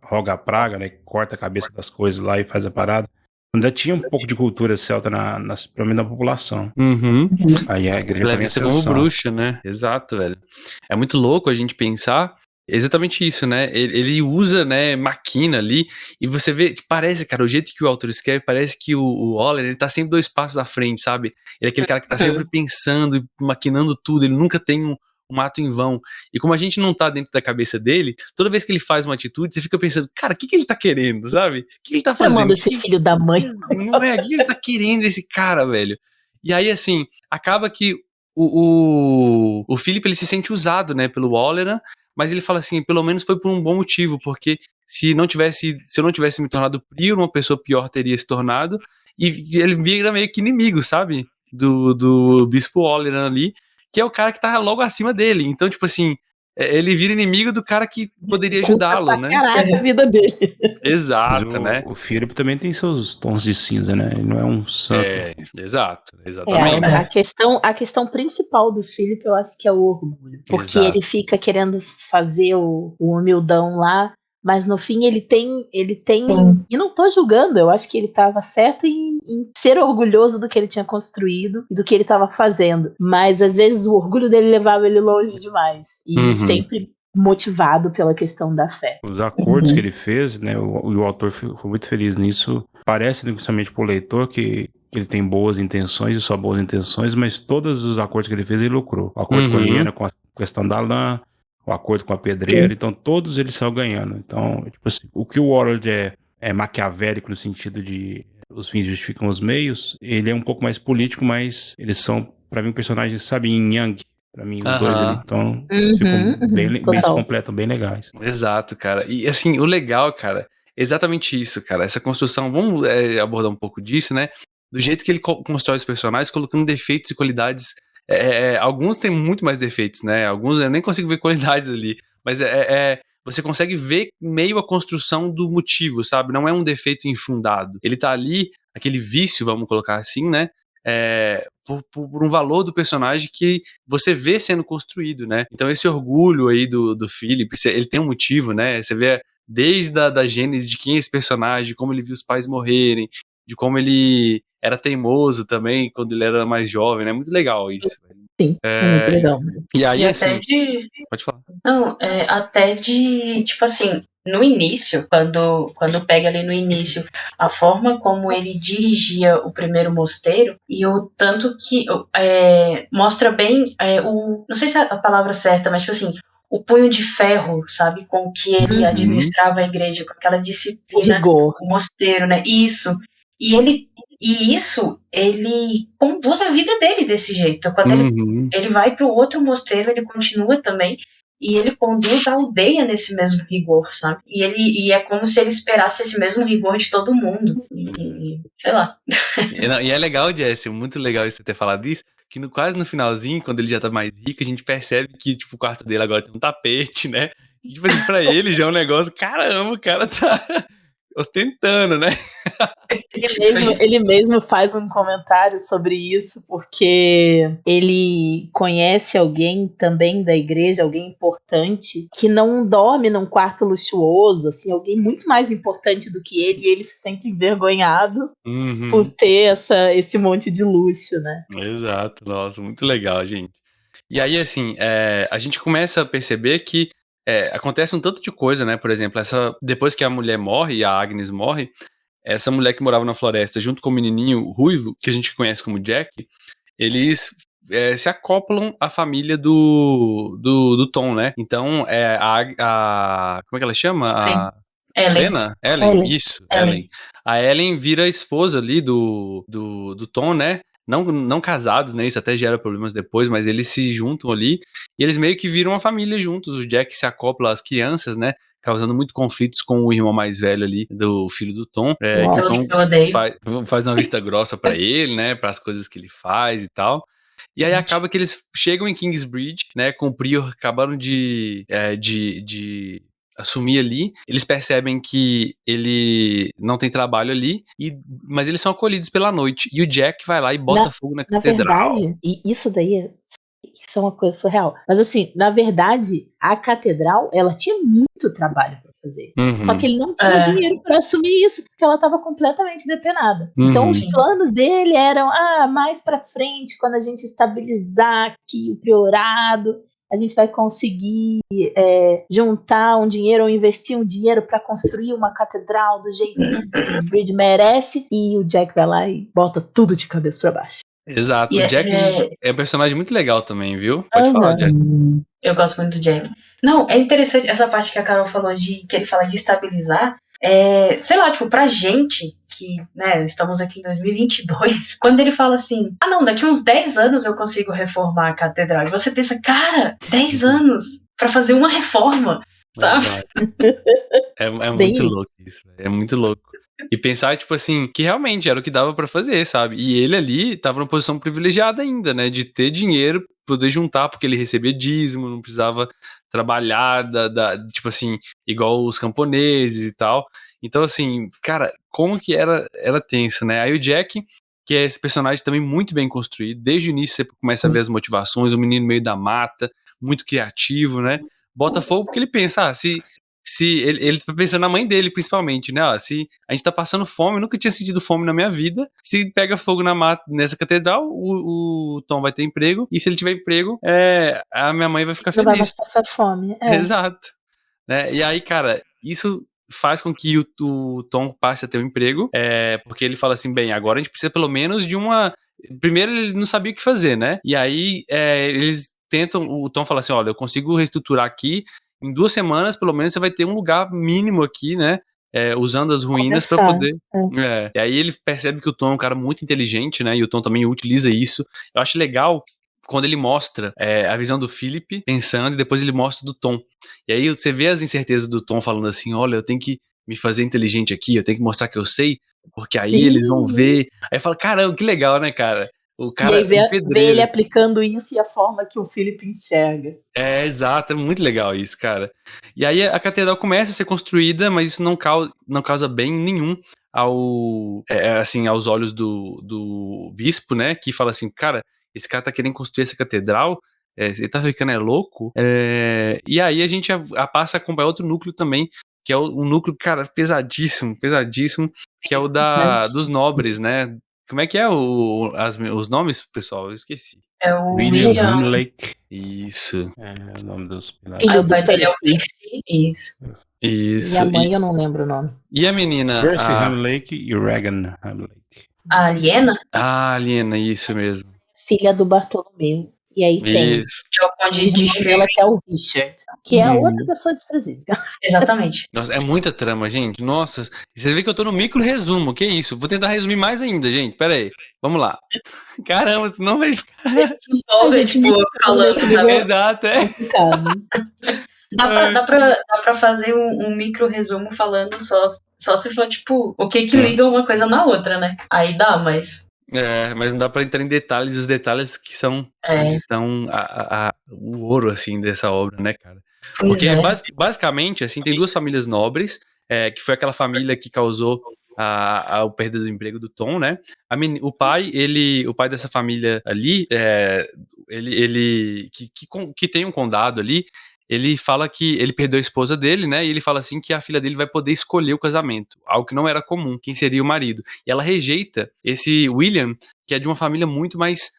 Speaker 3: roga a praga, né? Corta a cabeça das coisas lá e faz a parada. Ainda tinha um pouco de cultura celta pelo menos na população. Aí a igreja
Speaker 1: Ela é
Speaker 3: também
Speaker 1: vista como bruxa, né? Exato, velho. É muito louco a gente pensar exatamente isso, né? Ele usa, né, maquina ali, e você vê, parece, cara, o jeito que o autor escreve, parece que o Waller, ele tá sempre 2 passos à frente, sabe? Ele é aquele cara que tá sempre pensando e maquinando tudo, ele nunca tem um ato em vão. E como a gente não tá dentro da cabeça dele, toda vez que ele faz uma atitude, você fica pensando, cara, o que ele tá querendo, sabe? O que ele tá fazendo?
Speaker 2: Chamando esse filho da mãe.
Speaker 1: Não é? O que ele tá querendo, esse cara, velho? E aí, assim, acaba que o Philip, ele se sente usado, né, pelo Waller, mas ele fala assim, pelo menos foi por um bom motivo, porque se eu não tivesse me tornado prior, uma pessoa pior teria se tornado, e ele vira meio que inimigo, sabe? Do Bispo Waller ali, que é o cara que tá logo acima dele. Então, tipo assim, ele vira inimigo do cara que poderia ajudá-lo, né?
Speaker 2: Caraca, a vida dele.
Speaker 1: Exato, né?
Speaker 3: O Philip também tem seus tons de cinza, né? Ele não é um santo.
Speaker 1: Exato, exatamente.
Speaker 2: A questão principal do Philip, eu acho que é o orgulho. Porque ele fica querendo fazer o humildão lá, mas no fim ele tem. E não tô julgando, eu acho que ele tava certo em ser orgulhoso do que ele tinha construído e do que ele tava fazendo. Mas às vezes o orgulho dele levava ele longe demais. E sempre motivado pela questão da fé.
Speaker 3: Os acordos que ele fez, né? O autor foi muito feliz nisso. Parece, principalmente pro leitor, que ele tem boas intenções e só boas intenções, mas todos os acordos que ele fez, ele lucrou. O acordo com a Lyanna, com a questão da lã, o acordo com a pedreira, então todos eles saiu ganhando. Então, tipo assim, o que o Warlord é maquiavélico no sentido de os fins justificam os meios, ele é um pouco mais político, mas eles são, pra mim, personagens, sabe, yin yang. Pra mim, os dois ali. Então, ficam bem se completam, bem legais.
Speaker 1: Exato, cara. E assim, o legal, cara, é exatamente isso, cara. Essa construção, vamos abordar um pouco disso, né? Do jeito que ele constrói os personagens, colocando defeitos e qualidades. Alguns têm muito mais defeitos, né? Alguns eu nem consigo ver qualidades ali. Mas você consegue ver meio a construção do motivo, sabe? Não é um defeito infundado. Ele tá ali, aquele vício, vamos colocar assim, né? Por um valor do personagem que você vê sendo construído, né? Então esse orgulho aí do Philip, ele tem um motivo, né? Você vê desde da gênese de quem é esse personagem, de como ele viu os pais morrerem, de como ele era teimoso também quando ele era mais jovem, né? Muito legal isso.
Speaker 2: Sim, é muito legal.
Speaker 1: E aí,
Speaker 4: e
Speaker 1: assim... Pode falar.
Speaker 4: Não, até de, tipo assim, no início, quando pega ali no início a forma como ele dirigia o primeiro mosteiro e o tanto que mostra bem não sei se é a palavra certa, mas tipo assim, o punho de ferro, sabe, com que ele administrava a igreja, com aquela disciplina, o mosteiro, né, isso, e isso ele conduz a vida dele desse jeito, quando ele vai para o outro mosteiro, ele continua também. E ele conduz a aldeia nesse mesmo rigor, sabe? E é como se ele esperasse esse mesmo rigor de todo mundo. E sei lá.
Speaker 1: E é legal, Jesse, muito legal você ter falado isso, que quase no finalzinho, quando ele já tá mais rico, a gente percebe que, tipo, o quarto dele agora tem um tapete, né? E, tipo assim, pra ele já é um negócio, caramba, o cara tá ostentando, né?
Speaker 2: Ele mesmo faz um comentário sobre isso, porque ele conhece alguém também da igreja, alguém importante, que não dorme num quarto luxuoso, assim, alguém muito mais importante do que ele, e ele se sente envergonhado por ter esse monte de luxo, né?
Speaker 1: Exato, nossa, muito legal, gente. E aí, assim, a gente começa a perceber que acontece um tanto de coisa, né? Por exemplo, depois que a mulher morre, a Agnes morre, essa mulher que morava na floresta, junto com o menininho ruivo, que a gente conhece como Jack, eles se acoplam à família do Tom, né? Então, como é que ela chama? Ellen, isso, Ellen. A Ellen vira a esposa ali do Tom, né? Não casados, né? Isso até gera problemas depois, mas eles se juntam ali e eles meio que viram uma família juntos. O Jack se acopla às crianças, né? Causando muito conflitos com o irmão mais velho ali, do filho do Tom. Que o Tom faz uma vista grossa pra ele, né? Para as coisas que ele faz e tal. E aí acaba que eles chegam em Kingsbridge, né? Com o Prior acabaram de assumir ali, eles percebem que ele não tem trabalho ali, mas eles são acolhidos pela noite, e o Jack vai lá e bota fogo na catedral.
Speaker 2: Na verdade, e isso daí isso é uma coisa surreal, mas assim, na verdade, a catedral, ela tinha muito trabalho para fazer, só que ele não tinha dinheiro para assumir isso, porque ela estava completamente depenada. Então os planos dele eram, mais para frente, quando a gente estabilizar aqui o priorado, a gente vai conseguir juntar um dinheiro ou investir um dinheiro para construir uma catedral do jeito que Kingsbridge merece, e o Jack vai lá e bota tudo de cabeça para baixo.
Speaker 1: Exato, o Jack é um personagem muito legal também, viu? Pode falar, Jack.
Speaker 4: Eu gosto muito do Jack. Não, é interessante essa parte que a Carol falou, que ele fala de estabilizar. Sei lá, tipo, pra gente que, né, estamos aqui em 2022, quando ele fala assim, não, daqui uns 10 anos eu consigo reformar a catedral, e você pensa, cara, 10 anos pra fazer uma reforma, sabe?
Speaker 1: É muito louco isso, é muito louco. E pensar, tipo assim, que realmente era o que dava pra fazer, sabe? E ele ali tava numa posição privilegiada ainda, né? De ter dinheiro, poder juntar, porque ele recebia dízimo, não precisava trabalhar, tipo assim, igual os camponeses e tal. Então, assim, cara, como que era tenso, né? Aí o Jack, que é esse personagem também muito bem construído, desde o início você começa a ver as motivações, o menino no meio da mata, muito criativo, né? Bota fogo porque ele pensa, se ele tá pensando na mãe dele, principalmente, né? Ó, se a gente tá passando fome, eu nunca tinha sentido fome na minha vida. Se pega fogo na mata nessa catedral, o Tom vai ter emprego. E se ele tiver emprego, a minha mãe vai ficar
Speaker 2: Não vai
Speaker 1: feliz.
Speaker 2: mais passar fome.
Speaker 1: Exato. Né? E aí, cara, isso faz com que o Tom passe a ter um emprego, porque ele fala assim, bem, agora a gente precisa pelo menos de uma... Primeiro ele não sabia o que fazer, né? E aí eles tentam, o Tom fala assim, olha, eu consigo reestruturar aqui, em 2 semanas pelo menos você vai ter um lugar mínimo aqui, né? Usando as ruínas para
Speaker 2: Começar.
Speaker 1: poder... E aí ele percebe que o Tom é um cara muito inteligente, né? E o Tom também utiliza isso. Eu acho legal quando ele mostra a visão do Philip pensando e depois ele mostra do Tom. E aí você vê as incertezas do Tom falando assim, olha, eu tenho que me fazer inteligente aqui, eu tenho que mostrar que eu sei, porque aí eles vão ver. Aí fala, caramba, que legal, né, cara? O
Speaker 2: E aí
Speaker 1: cara,
Speaker 2: vê
Speaker 1: um
Speaker 2: ele
Speaker 1: pedreiro.
Speaker 2: aplicando isso e a forma que o Philip enxerga.
Speaker 1: Exato, é muito legal isso, cara. E aí a catedral começa a ser construída, mas isso não causa bem nenhum assim, aos olhos do bispo, né? Que fala assim, cara, esse cara tá querendo construir essa catedral, ele tá ficando louco. E aí a gente passa a acompanhar outro núcleo também, que é um núcleo, cara, pesadíssimo, que é o dos nobres, né? Como é que é os nomes, pessoal? Eu esqueci.
Speaker 4: É o
Speaker 3: William
Speaker 4: William.
Speaker 3: Hamlake
Speaker 1: Isso.
Speaker 3: é o nome dos pilares.
Speaker 2: Filho
Speaker 4: O
Speaker 2: do
Speaker 4: pai dele é o
Speaker 2: Percy.
Speaker 4: Percy. Isso.
Speaker 2: E
Speaker 1: Isso.
Speaker 2: a mãe eu não lembro o nome.
Speaker 1: E a menina?
Speaker 3: Percy Hamlake e Regan Hamlake.
Speaker 4: A Aliena,
Speaker 1: A Aliena, isso mesmo.
Speaker 2: Filha do Bartolomeu. E aí tem
Speaker 1: Isso.
Speaker 4: que é o
Speaker 2: o
Speaker 4: Conde de
Speaker 2: irmão dela,
Speaker 4: Shrewsbury.
Speaker 2: que é o Richard. Que é
Speaker 1: Uhum.
Speaker 2: outra pessoa desprezível.
Speaker 4: Exatamente.
Speaker 1: Nossa, é muita trama, gente. Nossa, você vê que eu tô no micro resumo. Que isso? Vou tentar resumir mais ainda, gente. Pera aí. Vamos lá. Caramba, senão vai ficar.
Speaker 4: Que empolga,
Speaker 2: gente,
Speaker 4: tipo, falando,
Speaker 2: nesse
Speaker 4: sabe?
Speaker 1: Exato, é.
Speaker 2: complicado.
Speaker 4: Dá pra fazer um micro resumo falando só se for, tipo, o que liga uma coisa na outra, né? Aí dá, mas...
Speaker 1: Mas não dá pra entrar em detalhes, os detalhes que são onde estão o ouro, assim, dessa obra, né, cara?
Speaker 4: Pois
Speaker 1: Porque,
Speaker 4: é.
Speaker 1: basicamente, assim, tem 2 famílias nobres, que foi aquela família que causou a perda do emprego do Tom, né? O pai dessa família ali, que tem um condado ali, ele fala que ele perdeu a esposa dele, né? E ele fala assim que a filha dele vai poder escolher o casamento, algo que não era comum, quem seria o marido. E ela rejeita esse William, que é de uma família muito mais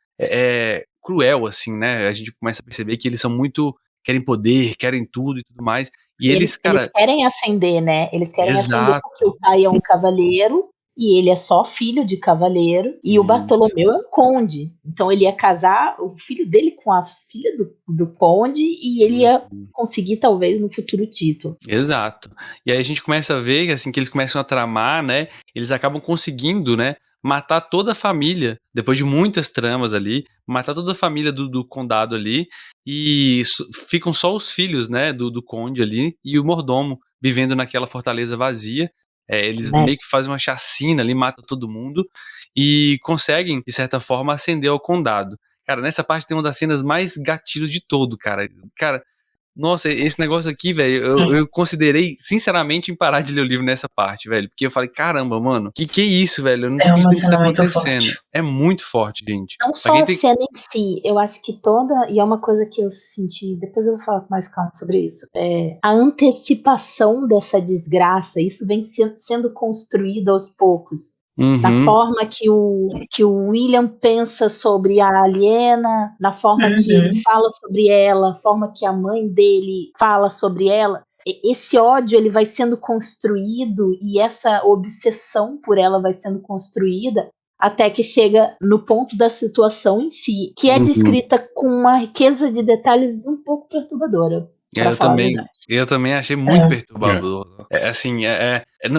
Speaker 1: cruel, assim, né? A gente começa a perceber que eles são muito... querem poder, querem tudo e tudo mais. E eles, cara...
Speaker 2: Eles querem ascender, né? Eles querem ascender
Speaker 1: Exato.
Speaker 2: porque o pai é um cavaleiro e ele é só filho de cavaleiro e o
Speaker 1: Isso.
Speaker 2: Bartolomeu é um conde. Então ele ia casar o filho dele com a filha do conde e ele ia conseguir talvez no futuro o título.
Speaker 1: Exato. E aí a gente começa a ver assim, que eles começam a tramar, né? Eles acabam conseguindo, né? Matar toda a família, depois de muitas tramas ali, matar toda a família do condado ali, e ficam só os filhos, né, do conde ali, e o mordomo vivendo naquela fortaleza vazia. Eles meio que fazem uma chacina ali, matam todo mundo, e conseguem, de certa forma, ascender ao condado. Cara, nessa parte tem uma das cenas mais gatilhos de todo, cara. Cara, nossa, esse negócio aqui, velho, eu considerei, sinceramente, em parar de ler o livro nessa parte, velho. Porque eu falei, caramba, mano, que é isso, velho? Eu não tô
Speaker 4: uma
Speaker 1: acreditando que isso tá
Speaker 4: cena muito
Speaker 1: acontecendo.
Speaker 4: forte.
Speaker 1: É muito forte, gente.
Speaker 2: Não só a cena em si, eu acho que toda, e é uma coisa que eu senti, depois eu vou falar com mais calma sobre isso, a antecipação dessa desgraça, isso vem sendo construído aos poucos. Na forma que o William pensa sobre a Aliena, na forma que ele fala sobre ela, a forma que a mãe dele fala sobre ela. Esse ódio ele vai sendo construído e essa obsessão por ela vai sendo construída até que chega no ponto da situação em si, que é descrita com uma riqueza de detalhes um pouco perturbadora.
Speaker 1: Eu também achei muito perturbador.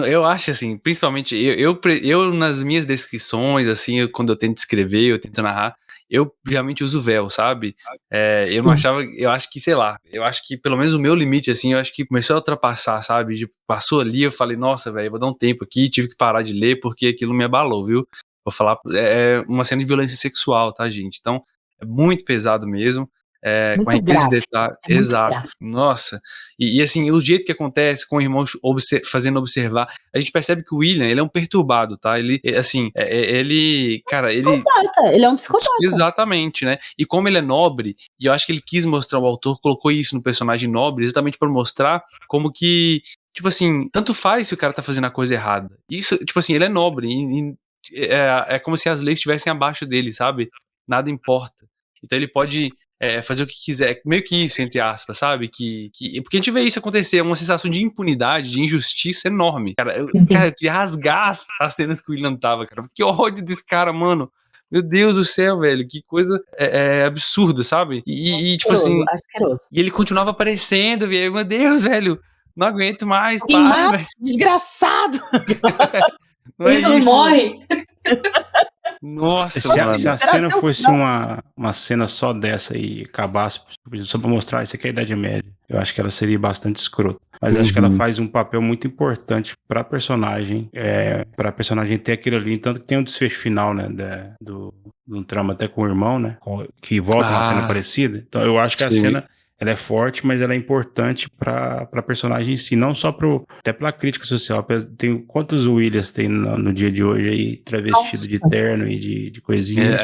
Speaker 1: Eu acho assim, principalmente eu nas minhas descrições, assim, quando eu tento escrever, eu tento narrar, eu geralmente uso véu, sabe? Eu não achava, eu acho que, sei lá, eu acho que pelo menos o meu limite, assim, eu acho que começou a ultrapassar, sabe? Tipo, passou ali, eu falei, nossa, velho, vou dar um tempo aqui, tive que parar de ler porque aquilo me abalou, viu? Vou falar, uma cena de violência sexual, tá, gente? Então, é muito pesado mesmo. com
Speaker 2: Muito
Speaker 1: aqueles
Speaker 2: gráfico.
Speaker 1: detalhes.
Speaker 2: É muito
Speaker 1: Exato.
Speaker 2: gráfico.
Speaker 1: Nossa. E assim, o jeito que acontece com o irmão fazendo observar, a gente percebe que o William, ele é um perturbado, tá? Ele, assim, ele, cara, ele...
Speaker 2: Psicopata, ele é um psicopata.
Speaker 1: Exatamente, né? E como ele é nobre, e eu acho que ele quis mostrar, o autor colocou isso no personagem nobre, exatamente pra mostrar como que, tipo assim, tanto faz se o cara tá fazendo a coisa errada. Isso, tipo assim, ele é nobre, é como se as leis estivessem abaixo dele, sabe? Nada importa. Então ele pode fazer o que quiser, meio que isso, entre aspas, sabe? Porque a gente vê isso acontecer, é uma sensação de impunidade, de injustiça enorme. Cara, eu queria rasgar as cenas que o William tava, cara. Que ódio desse cara, mano. Meu Deus do céu, velho, que coisa absurda, sabe? Tipo assim,
Speaker 2: Asqueroso.
Speaker 1: e ele continuava aparecendo, velho. Meu Deus, velho, não aguento mais,
Speaker 2: E
Speaker 1: para,
Speaker 2: mata,
Speaker 1: velho.
Speaker 2: desgraçado!
Speaker 1: Não é
Speaker 4: Ele não
Speaker 1: isso,
Speaker 4: morre.
Speaker 1: Nossa,
Speaker 3: Se
Speaker 1: mano.
Speaker 3: a cena fosse uma cena só dessa e acabasse, só pra mostrar isso aqui é a Idade Média, eu acho que ela seria bastante escrota. Mas acho que ela faz um papel muito importante pra personagem, pra personagem ter aquilo ali. Tanto que tem um desfecho final, né, do trama até com o irmão, né, que volta uma cena parecida. Então eu acho que a
Speaker 1: sim.
Speaker 3: cena... Ela é forte, mas ela é importante pra personagem em si, não só até pela crítica social. Tem quantos Williams tem no dia de hoje aí, travestido de terno e de coisinha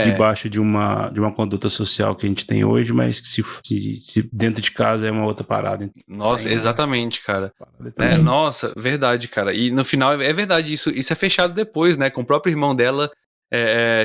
Speaker 3: debaixo de uma conduta social que a gente tem hoje, mas que se dentro de casa é uma outra parada.
Speaker 1: Nossa, exatamente, cara.
Speaker 3: Também.
Speaker 1: Nossa, verdade, cara. E no final é verdade, isso é fechado depois, né? Com o próprio irmão dela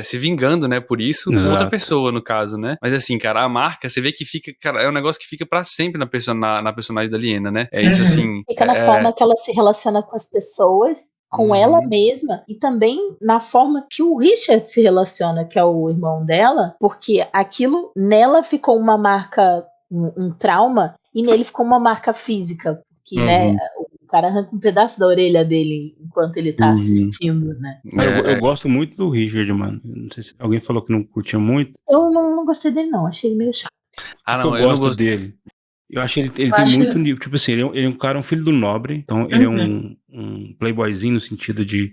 Speaker 1: se vingando, né, por isso, com outra pessoa, no caso, né? Mas assim, cara, a marca, você vê que fica, cara, é um negócio que fica pra sempre na personagem da Liena, né? É isso, assim...
Speaker 2: Fica na forma que ela se relaciona com as pessoas, com ela mesma, e também na forma que o Richard se relaciona, que é o irmão dela, porque aquilo nela ficou uma marca, um trauma, e nele ficou uma marca física, porque, né, o cara arranca um pedaço da orelha dele enquanto ele tá assistindo, né?
Speaker 3: Eu gosto muito do Richard, mano. Não sei se alguém falou que não curtia muito.
Speaker 2: Eu não gostei dele, não. Achei ele meio chato.
Speaker 3: Eu gosto dele. Eu acho que ele tem muito nível. Tipo assim, ele é um cara, um filho do nobre. Então, ele é um playboyzinho no sentido de...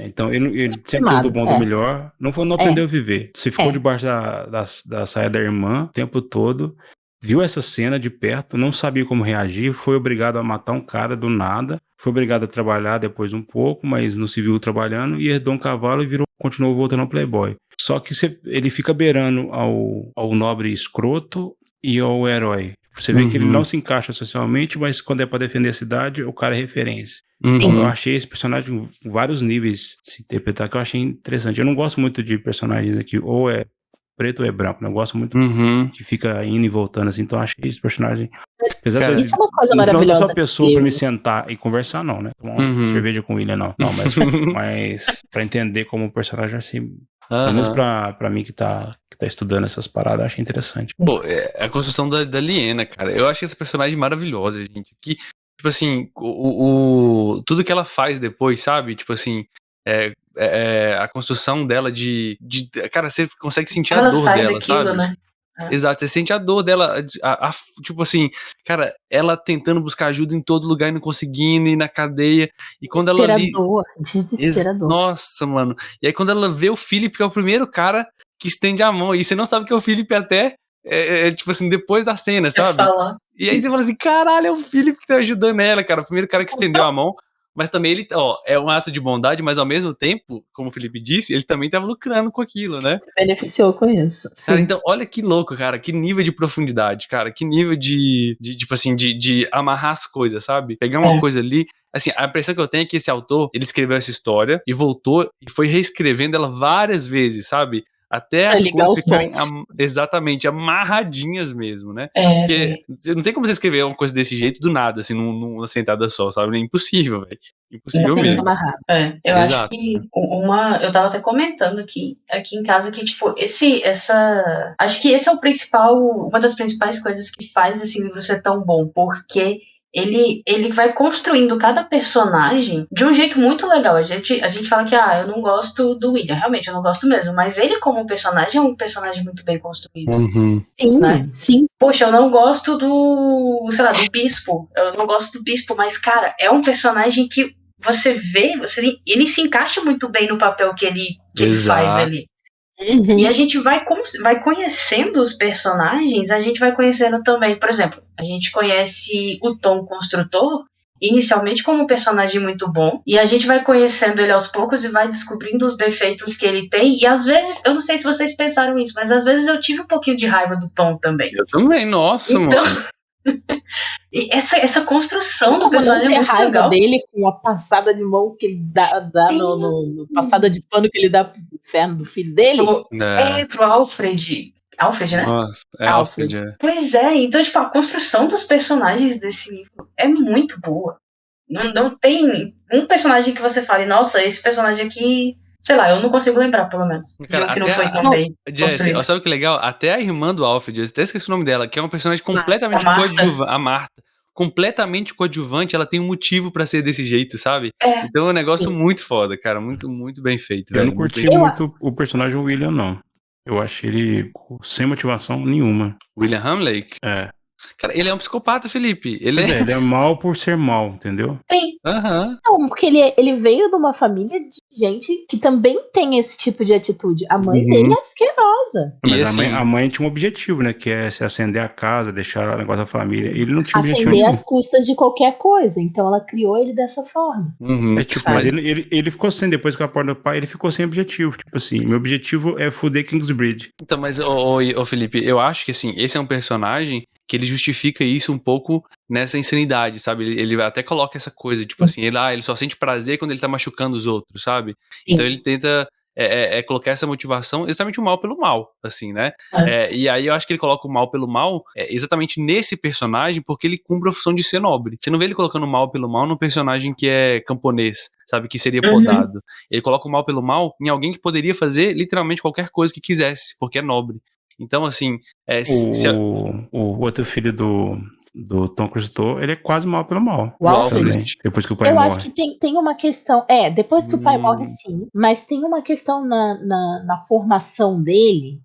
Speaker 3: então, ele sempre tem do bom do melhor. Não aprendeu a viver. Você ficou debaixo da saia da irmã o tempo todo. Viu essa cena de perto, não sabia como reagir, foi obrigado a matar um cara do nada, foi obrigado a trabalhar depois um pouco, mas não se viu trabalhando, e herdou um cavalo e continuou voltando ao playboy. Só que ele fica beirando ao nobre escroto e ao herói. Você vê que ele não se encaixa socialmente, mas quando é pra defender a cidade, o cara é referência. Então, eu achei esse personagem com vários níveis de se interpretar, que eu achei interessante. Eu não gosto muito de personagens aqui, ou é preto ou é branco, né? Eu gosto muito que fica indo e voltando assim, então eu achei esse personagem...
Speaker 2: Isso é uma coisa maravilhosa.
Speaker 3: Não sou uma pessoa pra me sentar e conversar, não, né? Tomar uma cerveja com o William, não. Não, mas pra entender como o personagem, assim, pelo menos pra mim que tá estudando essas paradas, eu achei interessante.
Speaker 1: Pô, a construção da Liena, cara, eu acho essa personagem maravilhosa, gente, que, tipo assim, tudo que ela faz depois, sabe? Tipo assim, a construção dela cara, você consegue sentir a dor dela,
Speaker 4: daquilo,
Speaker 1: sabe?
Speaker 4: né?
Speaker 1: Exato, você sente a dor dela, tipo assim, cara, ela tentando buscar ajuda em todo lugar e não conseguindo, ir na cadeia, e quando ela ali...
Speaker 2: Desesperador.
Speaker 1: Nossa, mano. E aí quando ela vê o Philip, que é o primeiro cara que estende a mão, e você não sabe que é o Philip até, tipo assim, depois da cena, sabe? E aí você fala assim, caralho, é o Philip que tá ajudando ela, cara, o primeiro cara que estendeu a mão. Mas também ele, é um ato de bondade, mas ao mesmo tempo, como o Felipe disse, ele também tava lucrando com aquilo, né?
Speaker 2: Beneficiou com isso. Sim.
Speaker 1: Cara, então, olha que louco, cara, que nível de profundidade, cara, que nível de tipo assim, de amarrar as coisas, sabe? Pegar uma coisa ali, assim, a impressão que eu tenho é que esse autor, ele escreveu essa história e voltou e foi reescrevendo ela várias vezes, sabe? Até as coisas ficarem exatamente amarradinhas mesmo, né? Porque não tem como você escrever uma coisa desse jeito do nada, assim, numa sentada só, sabe? É impossível, velho. Impossível mesmo.
Speaker 4: Eu acho que eu tava até comentando aqui em casa que, tipo, acho que esse é uma das principais coisas que faz esse livro ser tão bom, porque ele vai construindo cada personagem de um jeito muito legal. A gente fala que, eu não gosto do William. Realmente, eu não gosto mesmo. Mas ele, como personagem, é um personagem muito bem construído.
Speaker 2: Sim,
Speaker 4: né?
Speaker 2: Sim.
Speaker 4: Poxa, eu não gosto do Bispo. Eu não gosto do Bispo, mas, cara, é um personagem que você vê, ele se encaixa muito bem no papel que ele faz ali.
Speaker 2: Uhum.
Speaker 4: E a gente vai conhecendo os personagens, a gente vai conhecendo também, por exemplo, a gente conhece o Tom Construtor inicialmente como um personagem muito bom, e a gente vai conhecendo ele aos poucos e vai descobrindo os defeitos que ele tem, e às vezes, eu não sei se vocês pensaram isso, mas às vezes eu tive um pouquinho de raiva do Tom também.
Speaker 1: Eu também, nossa,
Speaker 4: Então,
Speaker 1: mano.
Speaker 4: e essa construção do
Speaker 2: Como não
Speaker 4: personagem é
Speaker 2: ter
Speaker 4: muito
Speaker 2: raiva
Speaker 4: legal.
Speaker 2: dele com a passada de mão que ele dá no passada de pano que ele dá pro inferno do filho dele?
Speaker 4: Pro Alfred. Alfred, né?
Speaker 1: Nossa,
Speaker 2: Alfred.
Speaker 1: Alfred.
Speaker 4: Pois é, então, tipo, a construção dos personagens desse livro é muito boa. Não tem um personagem que você fale, nossa, esse personagem aqui, sei lá, eu não consigo lembrar, pelo menos, de
Speaker 1: Cara,
Speaker 4: um que não
Speaker 1: até
Speaker 4: foi
Speaker 1: a...
Speaker 4: tão bem
Speaker 1: Jesse,
Speaker 4: construído.
Speaker 1: sabe o que é legal? Até a irmã do Alfred, eu até esqueci o nome dela, que é uma personagem completamente
Speaker 4: A Martha.
Speaker 1: coadjuvante. A Marta. Completamente coadjuvante, ela tem um motivo pra ser desse jeito, sabe?
Speaker 4: É.
Speaker 1: Então é um negócio
Speaker 2: Sim.
Speaker 1: muito foda, cara. Muito, muito bem feito,
Speaker 3: Eu
Speaker 1: velho.
Speaker 3: não curti
Speaker 1: Muito bem...
Speaker 3: muito o personagem William, não. Eu achei ele sem motivação nenhuma.
Speaker 1: William Hamlake?
Speaker 3: É.
Speaker 1: Cara, ele é um psicopata, Felipe. Ele
Speaker 3: Pois
Speaker 1: é.
Speaker 3: é, ele é mal por ser mal, entendeu?
Speaker 4: Sim.
Speaker 1: Aham.
Speaker 2: Não, porque ele veio de uma família de gente que também tem esse tipo de atitude. A mãe
Speaker 1: Uhum.
Speaker 2: dele é asquerosa.
Speaker 1: E
Speaker 3: Mas
Speaker 1: assim,
Speaker 3: a mãe tinha um objetivo, né? Que é se acender a casa, deixar o negócio da família. Ele não tinha objetivo
Speaker 2: Acender
Speaker 3: nenhum.
Speaker 2: às custas de qualquer coisa. Então ela criou ele dessa forma.
Speaker 1: uhum.
Speaker 3: É tipo,
Speaker 2: Sabe?
Speaker 3: mas ele ficou sem, depois que a porta do pai, ele ficou sem objetivo. Tipo assim, meu objetivo é foder Kingsbridge.
Speaker 1: Então, mas, ô, Felipe, eu acho que, assim, esse é um personagem que ele justifica isso um pouco nessa insanidade, sabe? Ele até coloca essa coisa, tipo assim, ele só sente prazer quando ele tá machucando os outros, sabe? Então ele tenta colocar essa motivação exatamente o mal pelo mal, assim, né? E aí eu acho que ele coloca o mal pelo mal exatamente nesse personagem porque ele cumpre a função de ser nobre. Você não vê ele colocando o mal pelo mal num personagem que é camponês, sabe? Que seria podado. Ele coloca o mal pelo mal em alguém que poderia fazer literalmente qualquer coisa que quisesse, porque é nobre. Então, assim...
Speaker 3: O outro filho do Tom Cruise, ele é quase mal pelo mal.
Speaker 2: O Alfred.
Speaker 3: Também, depois que o pai
Speaker 2: Eu
Speaker 3: morre.
Speaker 2: acho que tem uma questão. Depois que o pai morre, sim. Mas tem uma questão na formação dele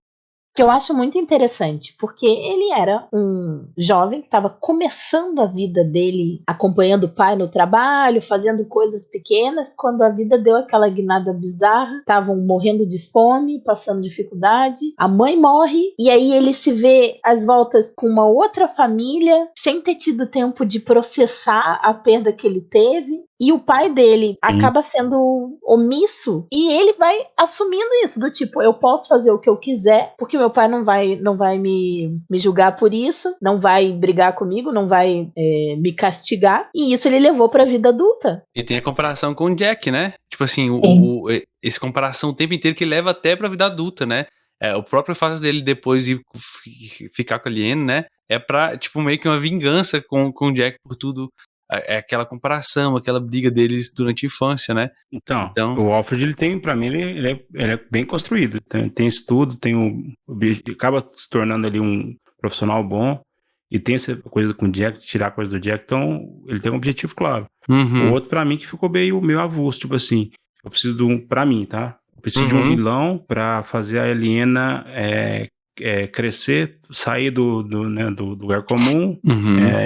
Speaker 2: que eu acho muito interessante, porque ele era um jovem que estava começando a vida dele, acompanhando o pai no trabalho, fazendo coisas pequenas, quando a vida deu aquela guinada bizarra, estavam morrendo de fome, passando dificuldade, a mãe morre, e aí ele se vê às voltas com uma outra família, sem ter tido tempo de processar a perda que ele teve, e o pai dele acaba sendo omisso, e ele vai assumindo isso, do tipo, eu posso fazer o que eu quiser, porque meu pai não vai me julgar por isso, não vai brigar comigo, não vai me castigar, e isso ele levou pra vida adulta.
Speaker 1: E tem a comparação com o Jack, né? Tipo assim, essa comparação o tempo inteiro que leva até pra vida adulta, né? O próprio fato dele depois ir ficar com a Lyanna, né? É pra, tipo, meio que uma vingança com o Jack por tudo. É aquela comparação, aquela briga deles durante a infância, né?
Speaker 3: Então o Alfred, ele tem, pra mim, ele é bem construído. Tem estudo, acaba se tornando ali um profissional bom, e tem essa coisa com o Jack, tirar a coisa do Jack, então ele tem um objetivo claro.
Speaker 1: Uhum.
Speaker 3: O outro, pra mim, que ficou meio avulso, tipo assim, eu preciso pra mim, tá? Eu preciso de um vilão pra fazer a Lyanna crescer, sair do lugar comum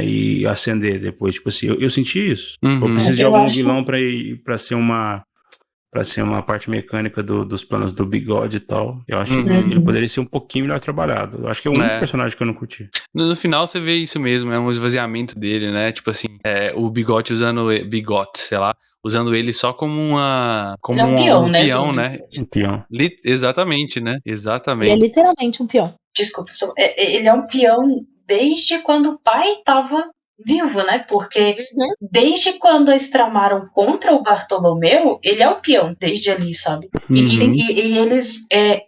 Speaker 3: e ascender depois. Tipo assim, eu senti isso. Eu preciso de algum vilão pra ser uma parte mecânica dos planos do Bigode e tal. Eu acho que ele poderia ser um pouquinho melhor trabalhado. Eu acho que é o único personagem que eu não curti.
Speaker 1: No final você vê isso mesmo, é um esvaziamento dele, né? Tipo assim, o Bigode usando ele só como
Speaker 4: Ele é um peão, né?
Speaker 1: peão, né?
Speaker 3: Um peão.
Speaker 1: Exatamente, né?
Speaker 2: Ele é
Speaker 1: Exatamente.
Speaker 2: literalmente um peão.
Speaker 4: Desculpa, ele é um peão desde quando o pai estava vivo, né? Porque desde quando eles tramaram contra o Bartolomeu, ele é o peão desde ali, sabe? E eles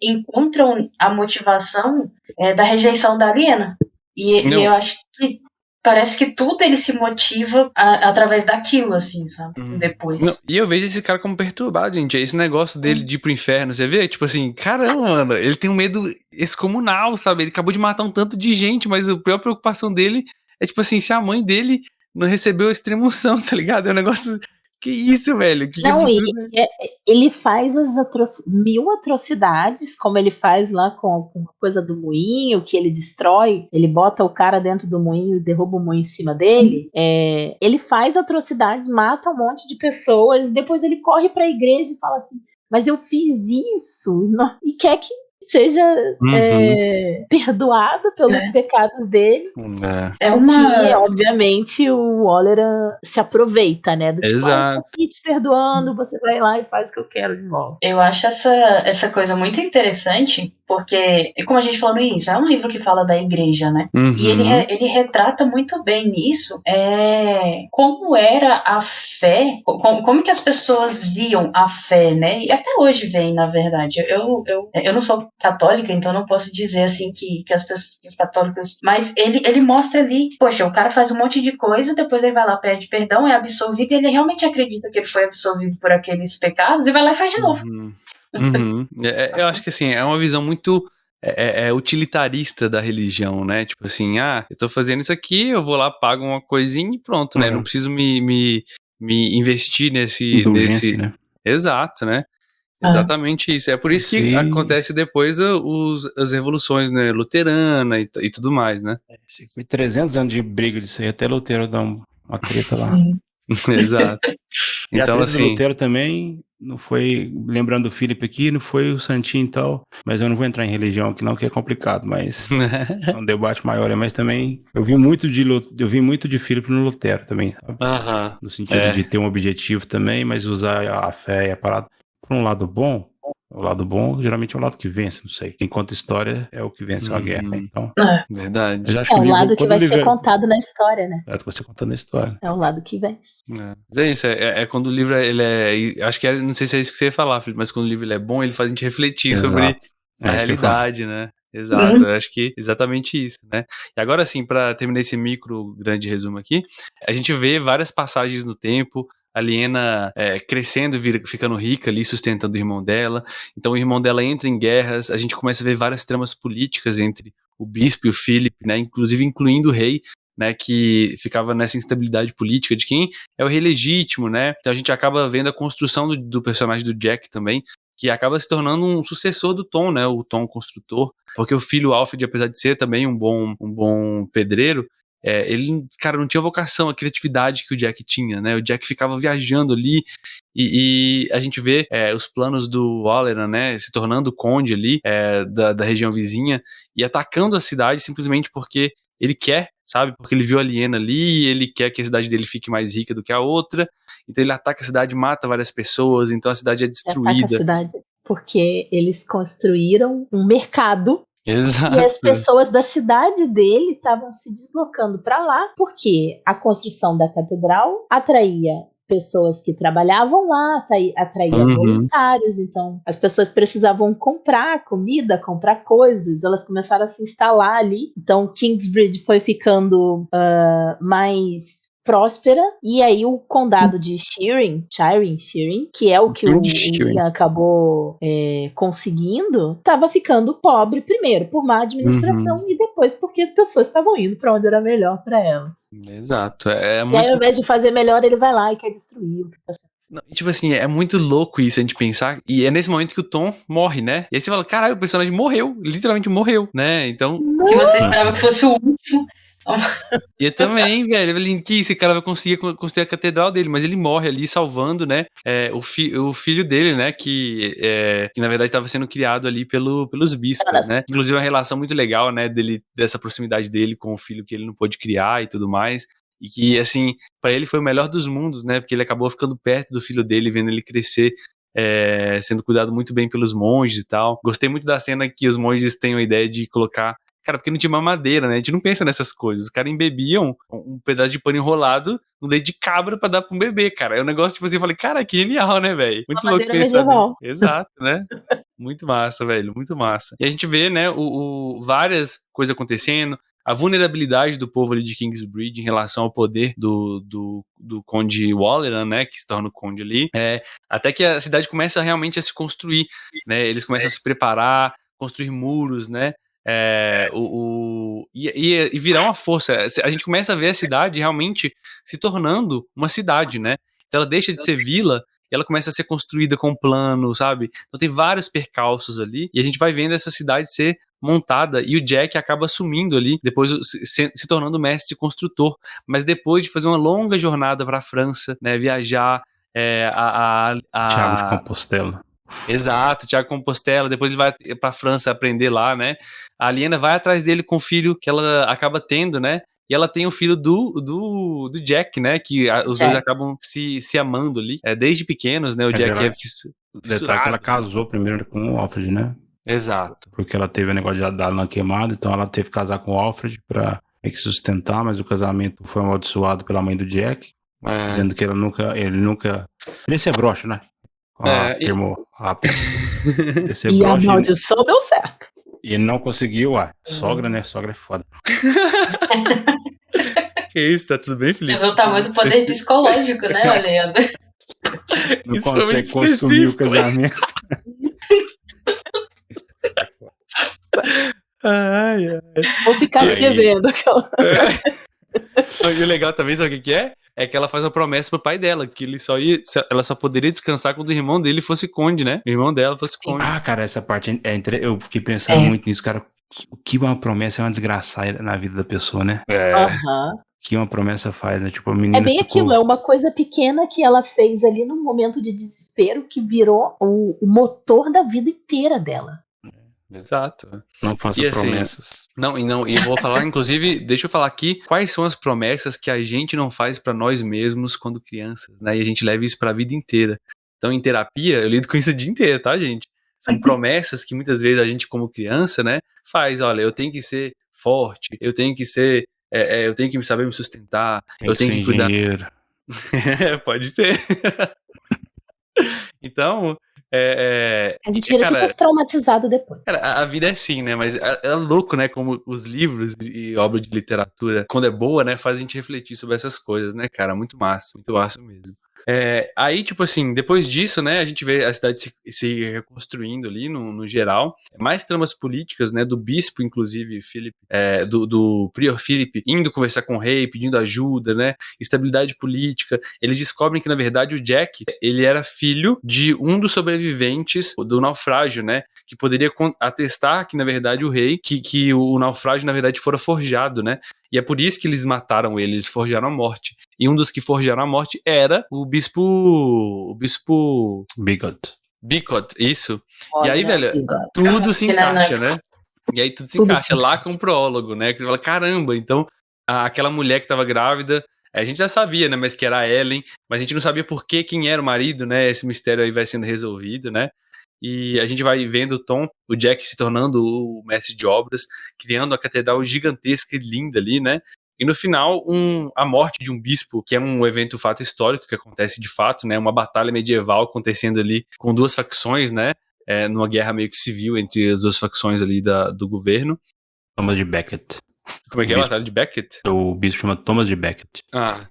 Speaker 4: encontram a motivação da rejeição da Lyanna. E eu acho que parece que tudo ele se motiva através daquilo, assim, sabe? Depois.
Speaker 1: Não, e eu vejo esse cara como perturbado, gente. Esse negócio dele de ir pro inferno, você vê? Tipo assim, caramba, mano, ele tem um medo excomunal, sabe? Ele acabou de matar um tanto de gente, mas a pior preocupação dele é, tipo assim, se a mãe dele não recebeu a extrema unção, tá ligado? É um negócio... Que isso, velho?
Speaker 2: Não, ele faz as mil atrocidades, como ele faz lá com a coisa do moinho, que ele destrói, ele bota o cara dentro do moinho e derruba o moinho em cima dele. Ele faz atrocidades, mata um monte de pessoas, depois ele corre pra igreja e fala assim, mas eu fiz isso, e quer que seja
Speaker 1: Uhum.
Speaker 2: perdoado pelos pecados dele.
Speaker 4: É
Speaker 2: O
Speaker 4: uma.
Speaker 2: que, obviamente, o Waller se aproveita, né? Do tipo, eu tô
Speaker 1: Exato.
Speaker 2: aqui te perdoando, você vai lá e faz o que eu quero de volta.
Speaker 4: Eu acho essa coisa muito interessante, porque, como a gente falou no início, é um livro que fala da igreja, né? E
Speaker 1: Uhum.
Speaker 4: ele retrata muito bem nisso como era a fé, como que as pessoas viam a fé, né? E até hoje vem, na verdade. Eu não sou católica, então não posso dizer assim que as pessoas, que os católicos. Mas ele mostra ali, poxa, o cara faz um monte de coisa, depois ele vai lá, pede perdão, é absolvido, e ele realmente acredita que ele foi absolvido por aqueles pecados e vai lá e faz de novo.
Speaker 1: Uhum. Eu acho que assim, é uma visão muito utilitarista da religião, né? Tipo assim, eu tô fazendo isso aqui, eu vou lá, pago uma coisinha e pronto, né? Não preciso me investir
Speaker 3: Indulgência, né?
Speaker 1: Exato, né? Exatamente isso. É por isso que acontece depois as revoluções, né, luterana e tudo mais, né?
Speaker 3: Foi 300 anos de briga disso aí, até Lutero dar uma treta lá.
Speaker 1: Exato.
Speaker 3: E a
Speaker 1: Então,
Speaker 3: treta do
Speaker 1: assim,
Speaker 3: Lutero também não foi, lembrando do Filipe aqui, não foi o santinho e tal, mas eu não vou entrar em religião aqui não, que é complicado, mas é um debate maior, mas também eu vi muito de Filipe no Lutero também, sabe?
Speaker 1: aham,
Speaker 3: No sentido de ter um objetivo também, mas usar a fé e a parada por um lado bom. O lado bom geralmente é o lado que vence, não sei. Quem conta história é o que venceu a guerra, né? Então,
Speaker 1: verdade.
Speaker 3: eu já acho
Speaker 2: É
Speaker 3: que o
Speaker 2: o
Speaker 3: livro,
Speaker 2: lado que
Speaker 3: quando o
Speaker 2: vai ser
Speaker 3: livro
Speaker 2: contado na história, né?
Speaker 3: é você contando a história.
Speaker 2: É o lado que vence.
Speaker 1: Mas é isso, é quando o livro ele acho que não sei se é isso que você ia falar, Felipe, mas quando o livro ele é bom, ele faz a gente refletir sobre
Speaker 3: Exato.
Speaker 1: a
Speaker 3: É isso que eu ia falar.
Speaker 1: realidade, né? Exato, eu acho que exatamente isso, né? E agora sim, para terminar esse micro grande resumo aqui, a gente vê várias passagens no tempo, a Liena crescendo, ficando rica ali, sustentando o irmão dela. Então o irmão dela entra em guerras, a gente começa a ver várias tramas políticas entre o bispo e o Philip, né? Inclusive incluindo o rei, né, que ficava nessa instabilidade política de quem é o rei legítimo, né? Então a gente acaba vendo a construção do personagem do Jack também, que acaba se tornando um sucessor do Tom, né? O Tom construtor, porque o filho Alfred, apesar de ser também um bom pedreiro, ele, cara, não tinha vocação, a criatividade que o Jack tinha, né? O Jack ficava viajando ali e a gente vê os planos do Walleran, né? Se tornando conde ali da região vizinha e atacando a cidade simplesmente porque ele quer, sabe? Porque ele viu a Liena ali, ele quer que a cidade dele fique mais rica do que a outra. Então ele ataca a cidade, mata várias pessoas, então a cidade é
Speaker 2: Ataca a
Speaker 1: destruída.
Speaker 2: cidade porque eles construíram um mercado.
Speaker 1: Exato.
Speaker 2: E as pessoas da cidade dele estavam se deslocando para lá porque a construção da catedral atraía pessoas que trabalhavam lá, atraía voluntários, então as pessoas precisavam comprar comida, comprar coisas, elas começaram a se instalar ali, então Kingsbridge foi ficando mais próspera, e aí o condado de Shearing, que é o que o Ian acabou conseguindo, estava ficando pobre primeiro por má administração e depois porque as pessoas estavam indo para onde era melhor para elas.
Speaker 1: Exato.
Speaker 2: E aí, ao invés de fazer melhor, ele vai lá e quer destruir o que tá certo.
Speaker 1: Não, tipo assim, é muito louco isso a gente pensar. E é nesse momento que o Tom morre, né? E aí você fala, caralho, o personagem morreu. Literalmente morreu, né? Então.
Speaker 4: Que você esperava que fosse o último.
Speaker 1: E eu também, velho. Eu falei, que isso, esse cara vai conseguir construir a catedral dele, mas ele morre ali salvando, né? O filho dele, né? Que na verdade estava sendo criado ali pelos bispos, né? Inclusive uma relação muito legal, né? Dessa proximidade dele com o filho que ele não pôde criar e tudo mais. E que, assim, pra ele foi o melhor dos mundos, né? Porque ele acabou ficando perto do filho dele, vendo ele crescer, sendo cuidado muito bem pelos monges e tal. Gostei muito da cena que os monges têm a ideia de colocar. Cara, porque não tinha mamadeira, né? A gente não pensa nessas coisas. Os caras embebiam um pedaço de pano enrolado no leite de cabra pra dar pra um bebê, cara. É um negócio, tipo assim, eu falei, cara, que genial, né, velho? Muito louco pensar nisso. Exato, né? Muito massa, velho, muito massa. E a gente vê, né, várias coisas acontecendo, a vulnerabilidade do povo ali de Kingsbridge em relação ao poder do Conde Walleran, né, que se torna o Conde ali, até que a cidade começa realmente a se construir, né, eles começam a se preparar, construir muros, né, e virar uma força. A gente começa a ver a cidade realmente se tornando uma cidade, né, então ela deixa de ser vila e ela começa a ser construída com plano, sabe? Então tem vários percalços ali, e a gente vai vendo essa cidade ser montada, e o Jack acaba assumindo ali, depois se tornando mestre construtor, mas depois de fazer uma longa jornada para a França, né, viajar
Speaker 3: Tiago de Compostela.
Speaker 1: Exato, Tiago Compostela, depois ele vai pra França aprender lá, né? A Aliena vai atrás dele com o filho que ela acaba tendo, né? E ela tem o filho do Jack, né? Que os dois acabam se amando ali, desde pequenos, né? O
Speaker 3: Mas
Speaker 1: Jack
Speaker 3: ela,
Speaker 1: é
Speaker 3: detalhe que ela
Speaker 1: fissurado.
Speaker 3: casou primeiro com o Alfred, né?
Speaker 1: Exato.
Speaker 3: Porque ela teve o negócio da lã queimada, então ela teve que casar com o Alfred pra meio que sustentar, mas o casamento foi amaldiçoado pela mãe do Jack, dizendo que ele nunca. Ele ia ser broxa, né? Termo rápido. Ia ser
Speaker 2: E a
Speaker 3: broxa,
Speaker 2: maldição deu certo.
Speaker 3: e ele não conseguiu, sogra, né? Sogra é foda.
Speaker 1: Que isso, tá tudo bem, Felipe?
Speaker 4: Você vê o tamanho do poder psicológico, né, Leandro?
Speaker 3: Não
Speaker 1: Isso foi
Speaker 3: consegue
Speaker 1: muito
Speaker 3: consumir o
Speaker 1: específico.
Speaker 3: casamento.
Speaker 1: Ai.
Speaker 2: Vou ficar te devendo aquela.
Speaker 1: E o legal também, sabe o que é? É que ela faz uma promessa pro pai dela, que ela só poderia descansar quando o irmão dele fosse conde, né? O irmão dela fosse conde.
Speaker 3: Cara, essa parte eu fiquei pensando muito nisso, cara. O que uma promessa é uma desgraçada na vida da pessoa, né?
Speaker 2: Aham.
Speaker 3: Que uma promessa faz, né? Tipo, a menina
Speaker 2: É bem aquilo, é uma coisa pequena que ela fez ali num momento de desespero que virou o motor da vida inteira dela.
Speaker 1: Exato.
Speaker 3: Não faça
Speaker 1: E assim,
Speaker 3: promessas.
Speaker 1: E eu vou falar, inclusive, deixa eu falar aqui quais são as promessas que a gente não faz pra nós mesmos quando crianças, né? E a gente leva isso pra vida inteira. Então, em terapia, eu lido com isso o dia inteiro, tá, gente? São promessas que muitas vezes a gente, como criança, né, faz. Olha, eu tenho que ser forte, eu tenho que ser, eu tenho que saber me sustentar,
Speaker 3: Tem
Speaker 1: eu
Speaker 3: que
Speaker 1: tenho
Speaker 3: ser
Speaker 1: que cuidar.
Speaker 3: engenheiro.
Speaker 1: Pode ser. Então,
Speaker 2: A gente vira
Speaker 1: cara,
Speaker 2: super traumatizado depois.
Speaker 1: cara, a vida é assim, né? Mas é louco, né? Como os livros e obra de literatura, quando é boa, né? Faz a gente refletir sobre essas coisas, né, cara? Muito massa mesmo. Aí, tipo assim, depois disso, né, a gente vê a cidade se reconstruindo ali no geral. Mais tramas políticas, né, do bispo, inclusive, do prior Philip, indo conversar com o rei, pedindo ajuda, né, estabilidade política. Eles descobrem que, na verdade, o Jack, ele era filho de um dos sobreviventes do naufrágio, né, que poderia atestar que, na verdade, o rei, que o naufrágio, na verdade, fora forjado, né, e é por isso que eles mataram ele, eles forjaram a morte. E um dos que forjaram a morte era o bispo Bicot, isso.
Speaker 2: Olha,
Speaker 1: e aí, velho,
Speaker 2: amiga.
Speaker 1: tudo se encaixa, né? E aí tudo se encaixa lá com o prólogo, né? Que você fala, caramba, então aquela mulher que tava grávida, a gente já sabia, né? Mas que era a Ellen, mas a gente não sabia por que quem era o marido, né? Esse mistério aí vai sendo resolvido, né? E a gente vai vendo o Jack se tornando o mestre de obras, criando a catedral gigantesca e linda ali, né? E no final, a morte de um bispo, que é um fato histórico que acontece de fato, né? Uma batalha medieval acontecendo ali com duas facções, né? Numa guerra meio que civil entre as duas facções ali do governo.
Speaker 3: Thomas de Becket.
Speaker 1: Como é que é a batalha de Becket?
Speaker 3: O bispo chama Thomas de Becket.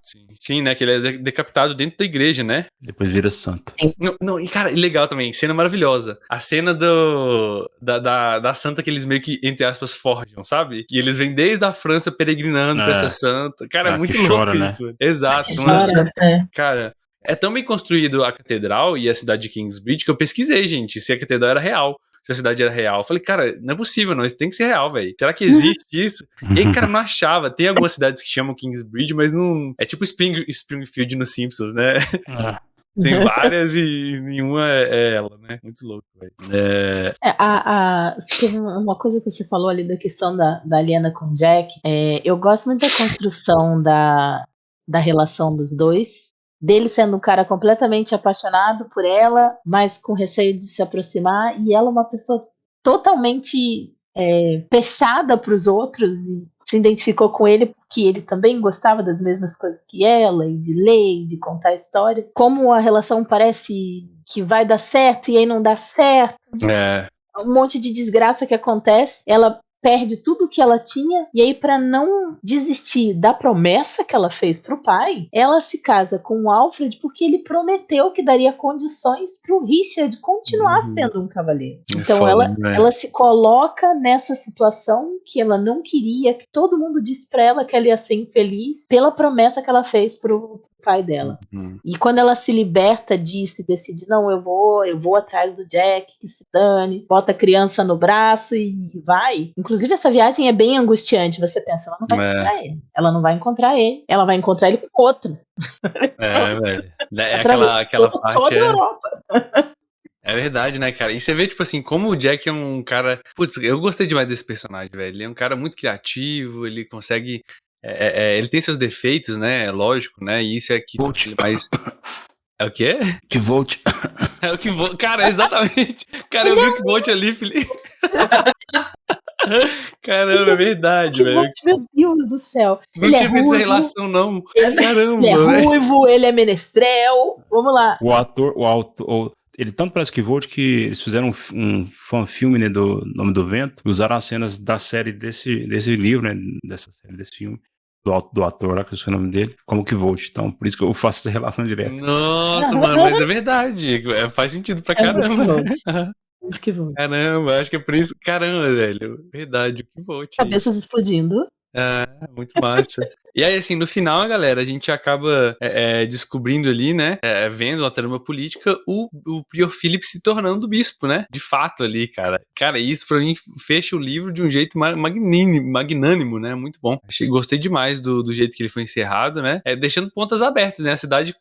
Speaker 1: Sim. Sim, né? Que ele é decapitado dentro da igreja, né?
Speaker 3: Depois vira santo.
Speaker 1: Não, e cara, legal também, cena maravilhosa. A cena da santa que eles meio que, entre aspas, forjam, sabe? E eles vêm desde a França peregrinando pra essa santa. Cara, é muito
Speaker 3: que
Speaker 1: louco
Speaker 3: chora,
Speaker 1: isso. Né? Exato. Cara, é tão bem construído a catedral e a cidade de Kingsbridge que eu pesquisei, gente, se a catedral era real. Se a cidade era real. Eu falei, cara, não é possível, não. Isso tem que ser real, velho. Será que existe isso? E aí, cara, não achava. Tem algumas cidades que chamam Kingsbridge, mas não. É tipo Springfield nos Simpsons, né? Tem várias e nenhuma é ela, né? Muito louco, velho.
Speaker 2: Teve uma coisa que você falou ali da questão da Aliena com o Jack. Eu gosto muito da construção da relação dos dois. Dele sendo um cara completamente apaixonado por ela, mas com receio de se aproximar, e ela uma pessoa totalmente fechada para os outros e se identificou com ele porque ele também gostava das mesmas coisas que ela, e de ler, e de contar histórias. Como a relação parece que vai dar certo e aí não dá certo. Um monte de desgraça que acontece. Ela perde tudo que ela tinha, e aí, para não desistir da promessa que ela fez pro pai, ela se casa com o Alfred porque ele prometeu que daria condições pro Richard continuar sendo um cavaleiro. Então ela se coloca nessa situação que ela não queria, que todo mundo disse pra ela que ela ia ser infeliz, pela promessa que ela fez pro pai dela. E quando ela se liberta disso e decide, não, eu vou atrás do Jack, que se dane, bota a criança no braço e vai. Inclusive, essa viagem é bem angustiante. Você pensa, ela não vai encontrar ele. Ela não vai encontrar ele. Ela vai encontrar ele com outro.
Speaker 1: Velho. Aquela parte.
Speaker 2: Toda a Europa.
Speaker 1: É verdade, né, cara? E você vê, tipo assim, como o Jack é um cara. Putz, eu gostei demais desse personagem, velho. Ele é um cara muito criativo, ele consegue. Ele tem seus defeitos, né? Lógico, né? E isso é que torna
Speaker 3: Volt.
Speaker 1: ele mais. É o quê?
Speaker 3: Que Volt.
Speaker 1: É o que Volt. Cara, exatamente. Cara, eu vi o que Volt ali, Felipe. Caramba, é verdade,
Speaker 2: Que
Speaker 1: velho.
Speaker 2: meu Deus do céu.
Speaker 1: Não
Speaker 2: Ele é
Speaker 1: tinha visto essa
Speaker 2: ruivo,
Speaker 1: relação, não.
Speaker 2: ele é
Speaker 1: Caramba, velho.
Speaker 2: ruivo, ele é menestrel. Vamos lá.
Speaker 3: O ator, ele tanto parece que Volt que eles fizeram um fan-filme, né, do Nome do Vento, e usaram as cenas da série desse livro, né, dessa série, desse filme, do ator lá, que eu sei o nome dele, como que Volt. Então, por isso que eu faço essa relação direta.
Speaker 1: Nossa, mano, mas é verdade. Faz sentido pra
Speaker 2: É muito
Speaker 1: caramba.
Speaker 2: Volt. Muito que Volt.
Speaker 1: Caramba, acho que é por isso. Caramba, velho. Verdade, o que Volt aí.
Speaker 2: Cabeças explodindo.
Speaker 1: É, muito massa. E aí, assim, no final, galera, a gente acaba descobrindo ali, né, vendo a trama política, o Prior Philip se tornando bispo, né, de fato ali, cara. Cara, isso pra mim fecha o livro de um jeito magnânimo, né, muito bom. Gostei demais do jeito que ele foi encerrado, né, deixando pontas abertas, né, a cidade,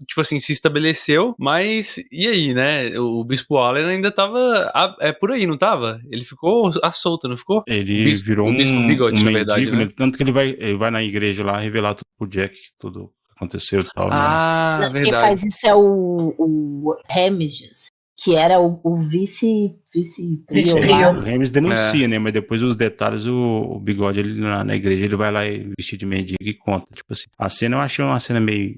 Speaker 1: tipo assim, se estabeleceu, mas e aí, né, o bispo Allen ainda tava por aí, não tava? Ele ficou à solta, não ficou?
Speaker 3: Ele virou
Speaker 1: o bispo Bigot, na verdade,
Speaker 3: mendigo,
Speaker 1: né?
Speaker 3: né? Tanto que ele vai na igreja lá revelar tudo pro Jack, tudo que aconteceu e tal, né?
Speaker 1: Ah,
Speaker 2: Quem
Speaker 1: verdade.
Speaker 2: faz isso é o Remigius, que era o vice-prior.
Speaker 3: O Remes denuncia, né? Mas depois os detalhes, o Bigode, ele na igreja, ele vai lá vestido de mendigo e conta. Tipo assim, a cena eu achei uma cena meio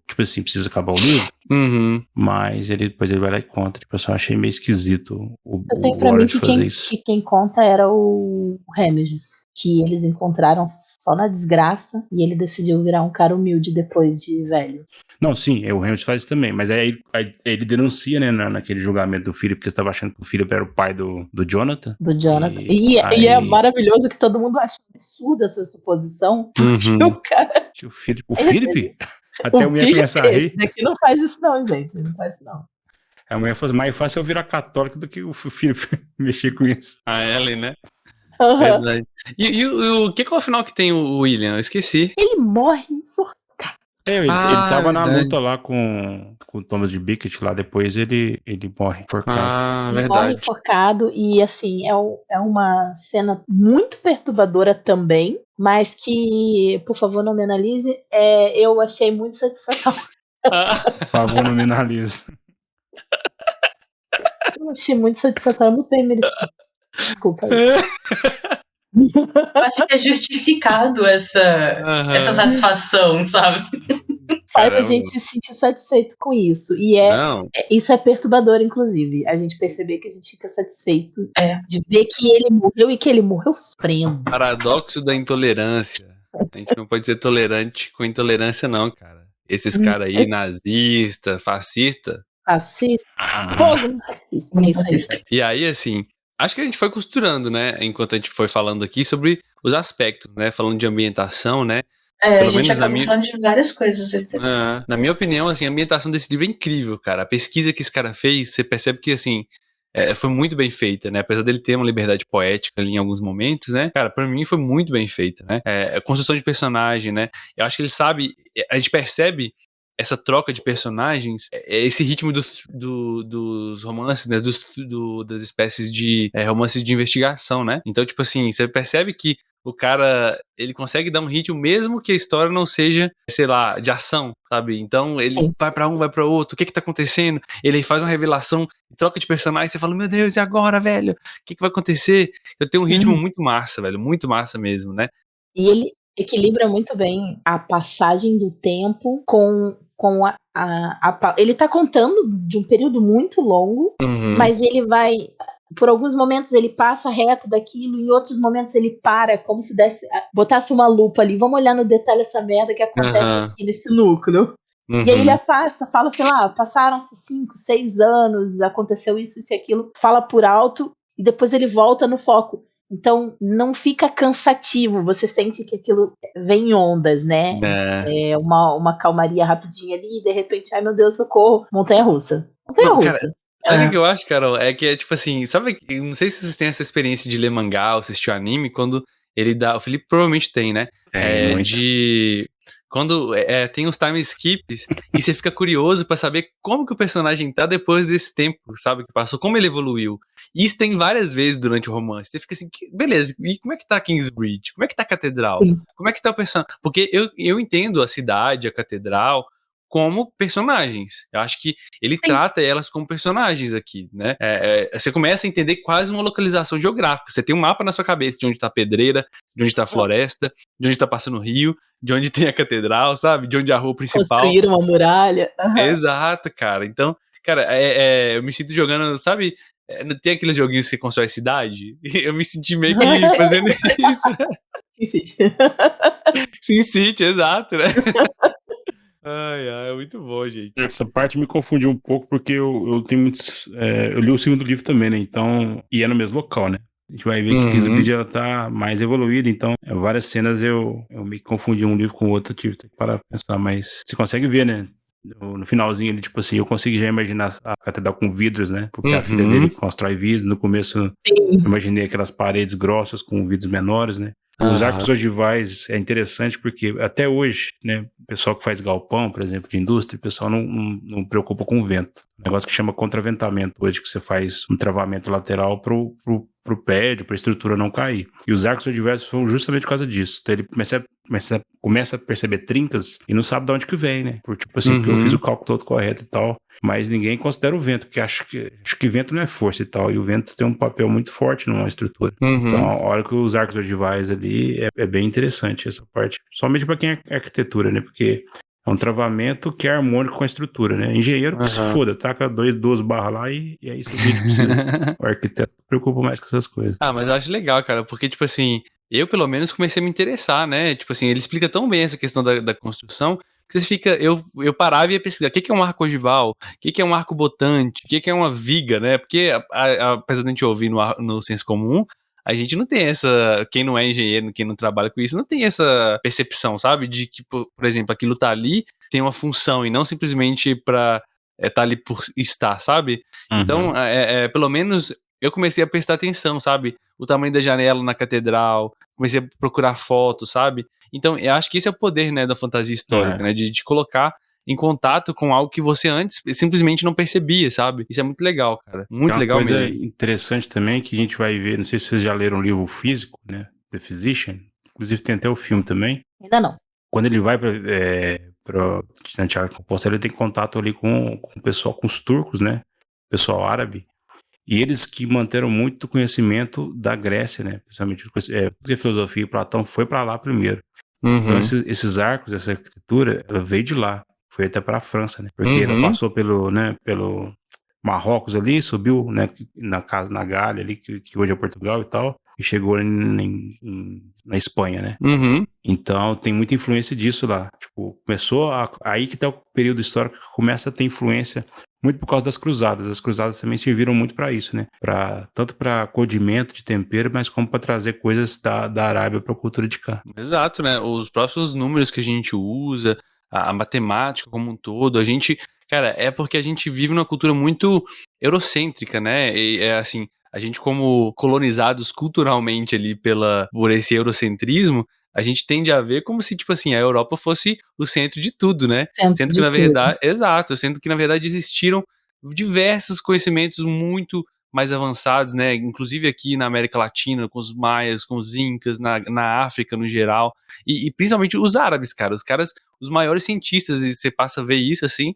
Speaker 3: tipo assim, precisa acabar o livro.
Speaker 1: Uhum.
Speaker 3: Mas depois ele vai lá e conta. Tipo assim, eu achei meio esquisito
Speaker 2: Eu tenho
Speaker 3: o
Speaker 2: pra mim
Speaker 3: Wallace fazer isso.
Speaker 2: que quem conta era o Remigius, que eles encontraram só na desgraça e ele decidiu virar um cara humilde depois de velho.
Speaker 3: Não, sim, o Hamilton faz isso também, mas aí ele denuncia, né, naquele julgamento do Philip, porque estava achando que o Philip era o pai do Jonathan.
Speaker 2: Do Jonathan.
Speaker 3: E
Speaker 2: E é maravilhoso que todo mundo acha absurda essa suposição, porque o cara.
Speaker 3: O Philip? Até a mulher começa a rir.
Speaker 2: Esse daqui não faz isso, não, gente. Não faz isso, não.
Speaker 3: A mulher fala, mais fácil eu virar católico do que o Philip mexer com isso.
Speaker 1: A Ellen, né?
Speaker 2: Uhum.
Speaker 1: Verdade. E o que é o final que tem o William? Eu esqueci.
Speaker 2: Ele morre.
Speaker 3: Ele tava na
Speaker 1: verdade.
Speaker 3: luta lá com o Thomas de Becket lá, depois ele morre enforcado.
Speaker 2: Ele
Speaker 1: Verdade.
Speaker 2: morre enforcado e, assim, é uma cena muito perturbadora também, mas que, por favor, não me analise, eu achei muito satisfatório.
Speaker 3: Por favor, não me analise.
Speaker 2: Eu achei muito satisfatório, muito bem merecido. Desculpa aí.
Speaker 4: Eu acho que é justificado essa satisfação, sabe?
Speaker 2: Faz a gente se sentir satisfeito com isso. E isso é perturbador, inclusive. A gente perceber que a gente fica satisfeito de ver que ele morreu e que ele morreu sofrendo.
Speaker 1: Paradoxo da intolerância. A gente não pode ser tolerante com intolerância, não, cara. Esses caras aí, nazista, fascista.
Speaker 2: Fascista. Fogo racista. É isso aí.
Speaker 1: E aí, assim, acho que a gente foi costurando, né? Enquanto a gente foi falando aqui sobre os aspectos, né? Falando de ambientação, né?
Speaker 4: A gente acabou falando de várias coisas.
Speaker 1: Na minha opinião, assim, a ambientação desse livro é incrível, cara. A pesquisa que esse cara fez, você percebe que, assim, foi muito bem feita, né? Apesar dele ter uma liberdade poética ali em alguns momentos, né? Cara, pra mim foi muito bem feita, né? A construção de personagem, né? Eu acho que ele sabe, a gente percebe essa troca de personagens, esse ritmo dos romances, né? Das espécies de romances de investigação, né? Então, tipo assim, você percebe que o cara, ele consegue dar um ritmo mesmo que a história não seja, sei lá, de ação, sabe? Então ele vai pra um, vai pra outro, o que tá acontecendo? Ele faz uma revelação, troca de personagem, você fala, meu Deus, e agora, velho? O que vai acontecer? Eu tenho um ritmo muito massa, velho, muito massa mesmo, né?
Speaker 2: E ele equilibra muito bem a passagem do tempo com ele tá contando de um período muito longo, mas ele vai... Por alguns momentos ele passa reto daquilo, em outros momentos ele para, como se botasse uma lupa ali. Vamos olhar no detalhe essa merda que acontece aqui nesse núcleo. E aí ele afasta, fala, sei lá, passaram-se 5, 6 anos, aconteceu isso e aquilo, fala por alto, e depois ele volta no foco. Então não fica cansativo, você sente que aquilo vem em ondas, né? É uma calmaria rapidinha ali, e de repente, ai meu Deus, socorro, montanha-russa. Montanha-russa.
Speaker 1: Sabe o que eu acho, Carol? É que é tipo assim, sabe, não sei se vocês têm essa experiência de ler mangá ou assistir anime, quando o Felipe provavelmente tem, né?
Speaker 3: Muito.
Speaker 1: Quando tem os time skips e você fica curioso pra saber como que o personagem tá depois desse tempo, sabe, que passou, como ele evoluiu. E isso tem várias vezes durante o romance. Você fica assim, beleza, e como é que tá Kingsbridge? Como é que tá a catedral?
Speaker 2: Sim.
Speaker 1: Como é que tá o personagem? Porque eu entendo a cidade, a catedral, como personagens. Eu acho que ele trata elas como personagens aqui, né? Você começa a entender quase uma localização geográfica. Você tem um mapa na sua cabeça de onde tá a pedreira, de onde tá a floresta, de onde tá passando o rio, de onde tem a catedral, sabe? De onde é a rua principal.
Speaker 2: Construir uma muralha. Uhum.
Speaker 1: Exato, cara. Então, cara, eu me sinto jogando, sabe? Não tem aqueles joguinhos que você constrói cidade? Eu me senti meio que fazendo isso. Sim, City, exato, né? Ai, é muito bom, gente.
Speaker 3: Essa parte me confundiu um pouco, porque eu tenho muitos. Eu li o segundo livro também, né? Então. E é no mesmo local, né? A gente vai ver que Kingsbridge ela tá mais evoluída, então várias cenas eu me confundi um livro com o outro, eu tive que parar pra pensar, mas você consegue ver, né? No finalzinho ali, tipo assim, eu consegui já imaginar a catedral com vidros, né? Porque a filha dele constrói vidros. No começo, eu imaginei aquelas paredes grossas com vidros menores, né? Os arcos ogivais é interessante porque até hoje, né, o pessoal que faz galpão, por exemplo, de indústria, o pessoal não preocupa com o vento. Um negócio que chama contraventamento hoje, que você faz um travamento lateral pro prédio, pra estrutura não cair. E os arcos ogivais são justamente por causa disso. Então ele começa a perceber trincas e não sabe de onde que vem, né? Porque eu fiz o cálculo todo correto e tal, mas ninguém considera o vento, porque acho que vento não é força e tal, e o vento tem um papel muito forte numa estrutura. Então, a hora que os arcos ogivais ali, é bem interessante essa parte. Somente para quem é arquitetura, né? Porque é um travamento que é harmônico com a estrutura, né? Engenheiro que se foda, taca duas barras lá e é isso que a gente precisa. O arquiteto se preocupa mais com essas coisas.
Speaker 1: Mas eu acho legal, cara, porque, tipo assim, eu pelo menos comecei a me interessar, né? Tipo assim, ele explica tão bem essa questão da construção que você fica. Eu parava e ia pesquisar o que é um arco ogival, o que é um arco botante, o que é uma viga, né? Porque, apesar de a gente ouvir no senso comum, a gente não tem essa. Quem não é engenheiro, quem não trabalha com isso, não tem essa percepção, sabe? De que, por exemplo, aquilo tá ali, tem uma função e não simplesmente pra tá ali por estar, sabe? Então, pelo menos eu comecei a prestar atenção, sabe? O tamanho da janela na catedral, comecei a procurar fotos, sabe? Então, eu acho que esse é o poder, né, da fantasia histórica, né? De te colocar em contato com algo que você antes simplesmente não percebia, sabe? Isso é muito legal, cara. Muito legal mesmo.
Speaker 3: Uma coisa interessante também que a gente vai ver, não sei se vocês já leram o livro físico, né? The Physician. Inclusive tem até o filme também.
Speaker 2: Ainda não.
Speaker 3: Quando ele vai para Santiago de Compostela, ele tem contato ali com o pessoal, com os turcos, né? Pessoal árabe. E eles que manteram muito conhecimento da Grécia, né? Principalmente a filosofia e Platão foi para lá primeiro. Então esses arcos, essa arquitetura, ela veio de lá. Foi até para a França, né? Porque ela passou pelo Marrocos ali, subiu, né, na Gália ali, que hoje é Portugal e tal, e chegou na Espanha, né? Então tem muita influência disso lá. Tipo, aí que tá o período histórico que começa a ter influência muito por causa das cruzadas. As cruzadas também serviram muito para isso, né? Tanto para condimento de tempero, mas como para trazer coisas da Arábia para a cultura de cá.
Speaker 1: Exato, né? Os próprios números que a gente usa, a matemática como um todo, a gente, cara, é porque a gente vive numa cultura muito eurocêntrica, né? E é assim, a gente como colonizados culturalmente ali por esse eurocentrismo, a gente tende a ver como se, tipo assim, a Europa fosse o centro de tudo, né? Sendo que, na verdade, exato, sendo que, na verdade, existiram diversos conhecimentos muito mais avançados, né? Inclusive aqui na América Latina, com os maias, com os incas, na África no geral, e principalmente os árabes, cara. Os caras, os maiores cientistas, e você passa a ver isso, assim,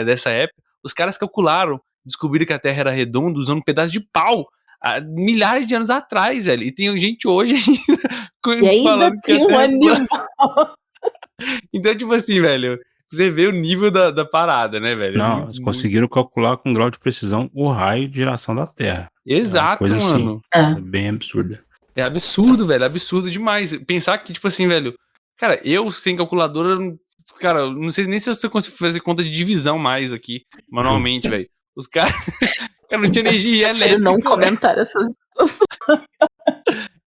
Speaker 1: dessa época, os caras calcularam, descobriram que a Terra era redonda usando um pedaço de pau, há milhares de anos atrás, velho. E tem gente hoje
Speaker 2: ainda falando que a Terra é plana.
Speaker 1: Então, tipo assim, velho, você vê o nível da parada, né, velho?
Speaker 3: Não, eles conseguiram calcular com um grau de precisão o raio de giração da Terra.
Speaker 1: Exato,
Speaker 3: coisa
Speaker 1: mano.
Speaker 3: Assim, bem absurda.
Speaker 1: É absurdo, velho, absurdo demais. Pensar que, tipo assim, velho, cara, eu sem calculadora, cara, não sei nem se eu consigo fazer conta de divisão mais aqui, manualmente, velho. Os caras não tinha energia elétrica.
Speaker 2: Não comentar essas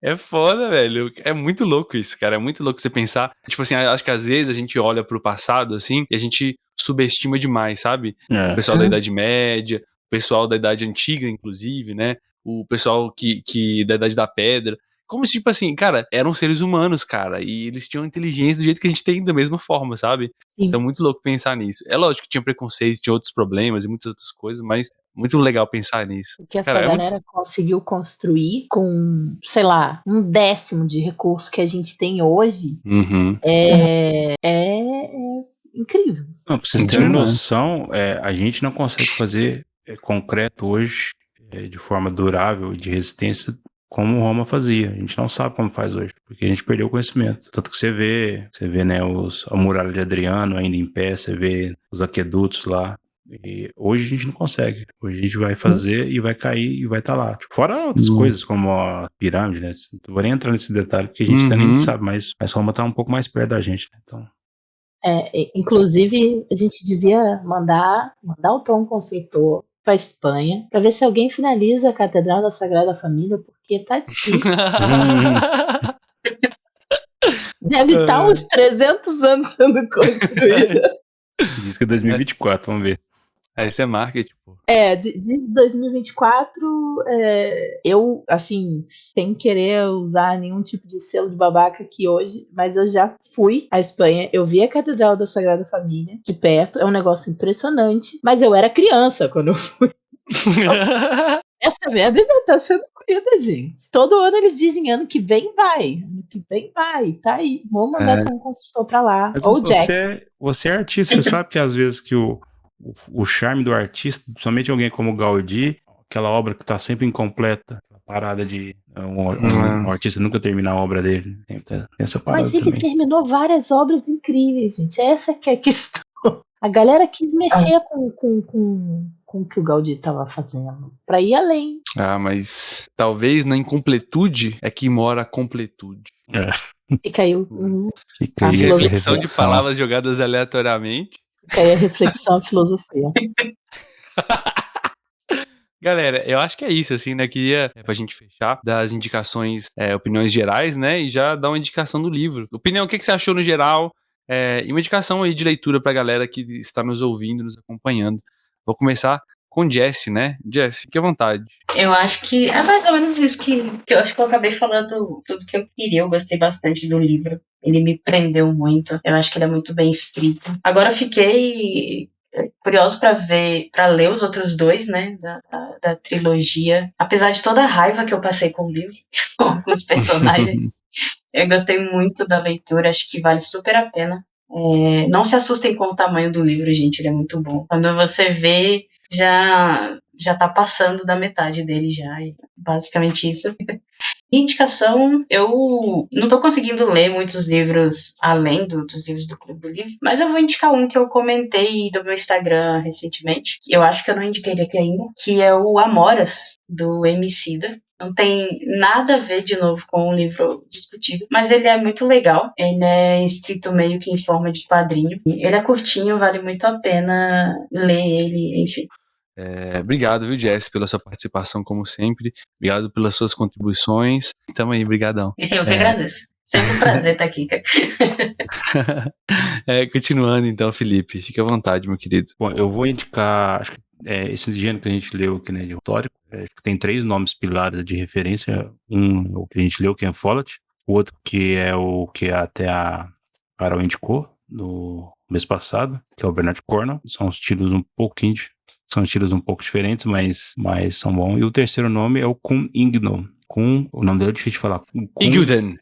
Speaker 1: É foda, velho. É muito louco isso, cara. É muito louco você pensar. Tipo assim, acho que às vezes a gente olha pro passado, assim, e a gente subestima demais, sabe? O pessoal da Idade Média, o pessoal da Idade Antiga, inclusive, né? O pessoal que da Idade da Pedra. Como se, tipo assim, cara, eram seres humanos, cara, e eles tinham inteligência do jeito que a gente tem da mesma forma, sabe?
Speaker 2: Sim.
Speaker 1: Então, muito louco pensar nisso. É lógico que tinha preconceito, tinha outros problemas e muitas outras coisas, mas muito legal pensar nisso.
Speaker 2: O que essa
Speaker 1: Cara,
Speaker 2: galera conseguiu construir com, sei lá, 1/10 de recurso que a gente tem hoje
Speaker 1: Uhum.
Speaker 2: é incrível.
Speaker 3: Não, pra vocês terem noção, a gente não consegue fazer concreto hoje de forma durável e de resistência como Roma fazia. A gente não sabe como faz hoje, porque a gente perdeu o conhecimento. Tanto que você vê, né, a muralha de Adriano ainda em pé, você vê os aquedutos lá. E hoje a gente não consegue. Hoje a gente vai fazer e vai cair e vai estar lá. Tipo, fora outras coisas, como a pirâmide, né? Não vou nem entrar nesse detalhe, porque a gente ainda nem sabe, mas Roma tá um pouco mais perto da gente, né? Então...
Speaker 2: inclusive, a gente devia mandar o Tom Construtor para Espanha para ver se alguém finaliza a Catedral da Sagrada Família, porque tá difícil. Deve estar uns 300 anos sendo construída.
Speaker 3: Diz que é 2024, vamos ver.
Speaker 1: Isso é marketing, pô.
Speaker 2: Diz 2024, eu, assim, sem querer usar nenhum tipo de selo de babaca aqui hoje, mas eu já fui à Espanha, eu vi a Catedral da Sagrada Família de perto, é um negócio impressionante, mas eu era criança quando eu fui. Essa merda ainda tá sendo comida, gente. Todo ano eles dizem ano que vem vai, tá aí, vou mandar um construtor pra lá.
Speaker 3: Mas
Speaker 2: ou Jack.
Speaker 3: você é artista, você sabe que às vezes que o charme do artista, somente alguém como Gaudí, aquela obra que tá sempre incompleta, a parada de um artista nunca terminar a obra dele. Tem essa parada.
Speaker 2: Mas ele
Speaker 3: também
Speaker 2: terminou várias obras incríveis, gente. Essa que é a questão. A galera quis mexer com o que o Gaudí estava fazendo, pra ir além.
Speaker 1: Mas talvez na incompletude é que mora a completude.
Speaker 2: Fica aí
Speaker 3: Fica
Speaker 2: a
Speaker 3: aí
Speaker 2: filosofia.
Speaker 1: Reflexão de palavras jogadas aleatoriamente.
Speaker 2: Fica aí a reflexão, a filosofia.
Speaker 1: Galera, eu acho que é isso, assim, né? Queria, pra gente fechar, dar as indicações, opiniões gerais, né? E já dar uma indicação do livro. Opinião, o que você achou no geral? E uma indicação aí de leitura pra galera que está nos ouvindo, nos acompanhando. Vou começar com Jess, né? Jess, fique à vontade.
Speaker 4: Eu acho que é mais ou menos isso que eu acho que eu acabei falando tudo que eu queria. Eu gostei bastante do livro. Ele me prendeu muito. Eu acho que ele é muito bem escrito. Agora eu fiquei curioso para ler os outros dois, né, da trilogia. Apesar de toda a raiva que eu passei com o livro, com os personagens, eu gostei muito da leitura, acho que vale super a pena. Não se assustem com o tamanho do livro, gente, ele é muito bom. Quando você vê, já tá passando da metade dele já, basicamente isso. Indicação, eu não tô conseguindo ler muitos livros além dos livros do Clube do Livro, mas eu vou indicar um que eu comentei do meu Instagram recentemente, que eu acho que eu não indiquei ele aqui ainda, que é o Amoras, do Emicida. Não tem nada a ver, de novo, com o livro discutido, mas ele é muito legal. Ele é escrito meio que em forma de quadrinho. Ele é curtinho, vale muito a pena ler ele, enfim.
Speaker 1: Obrigado, viu, Jess, pela sua participação, como sempre. Obrigado pelas suas contribuições. Tamo aí, brigadão.
Speaker 4: Eu que agradeço. Sempre um prazer estar aqui.
Speaker 1: Continuando, então, Felipe. Fique à vontade, meu querido.
Speaker 3: Bom, eu vou indicar, acho que esse gênero que a gente leu aqui, né, de histórico, acho que tem 3 nomes pilares de referência. Um, o que a gente leu, que é Follett. O outro, que é o que até a Carol indicou no mês passado, que é o Bernard Cornwell. São estilos um pouco diferentes, mas são bons. E o terceiro nome é o Kun Ingno. O nome dele é difícil de falar.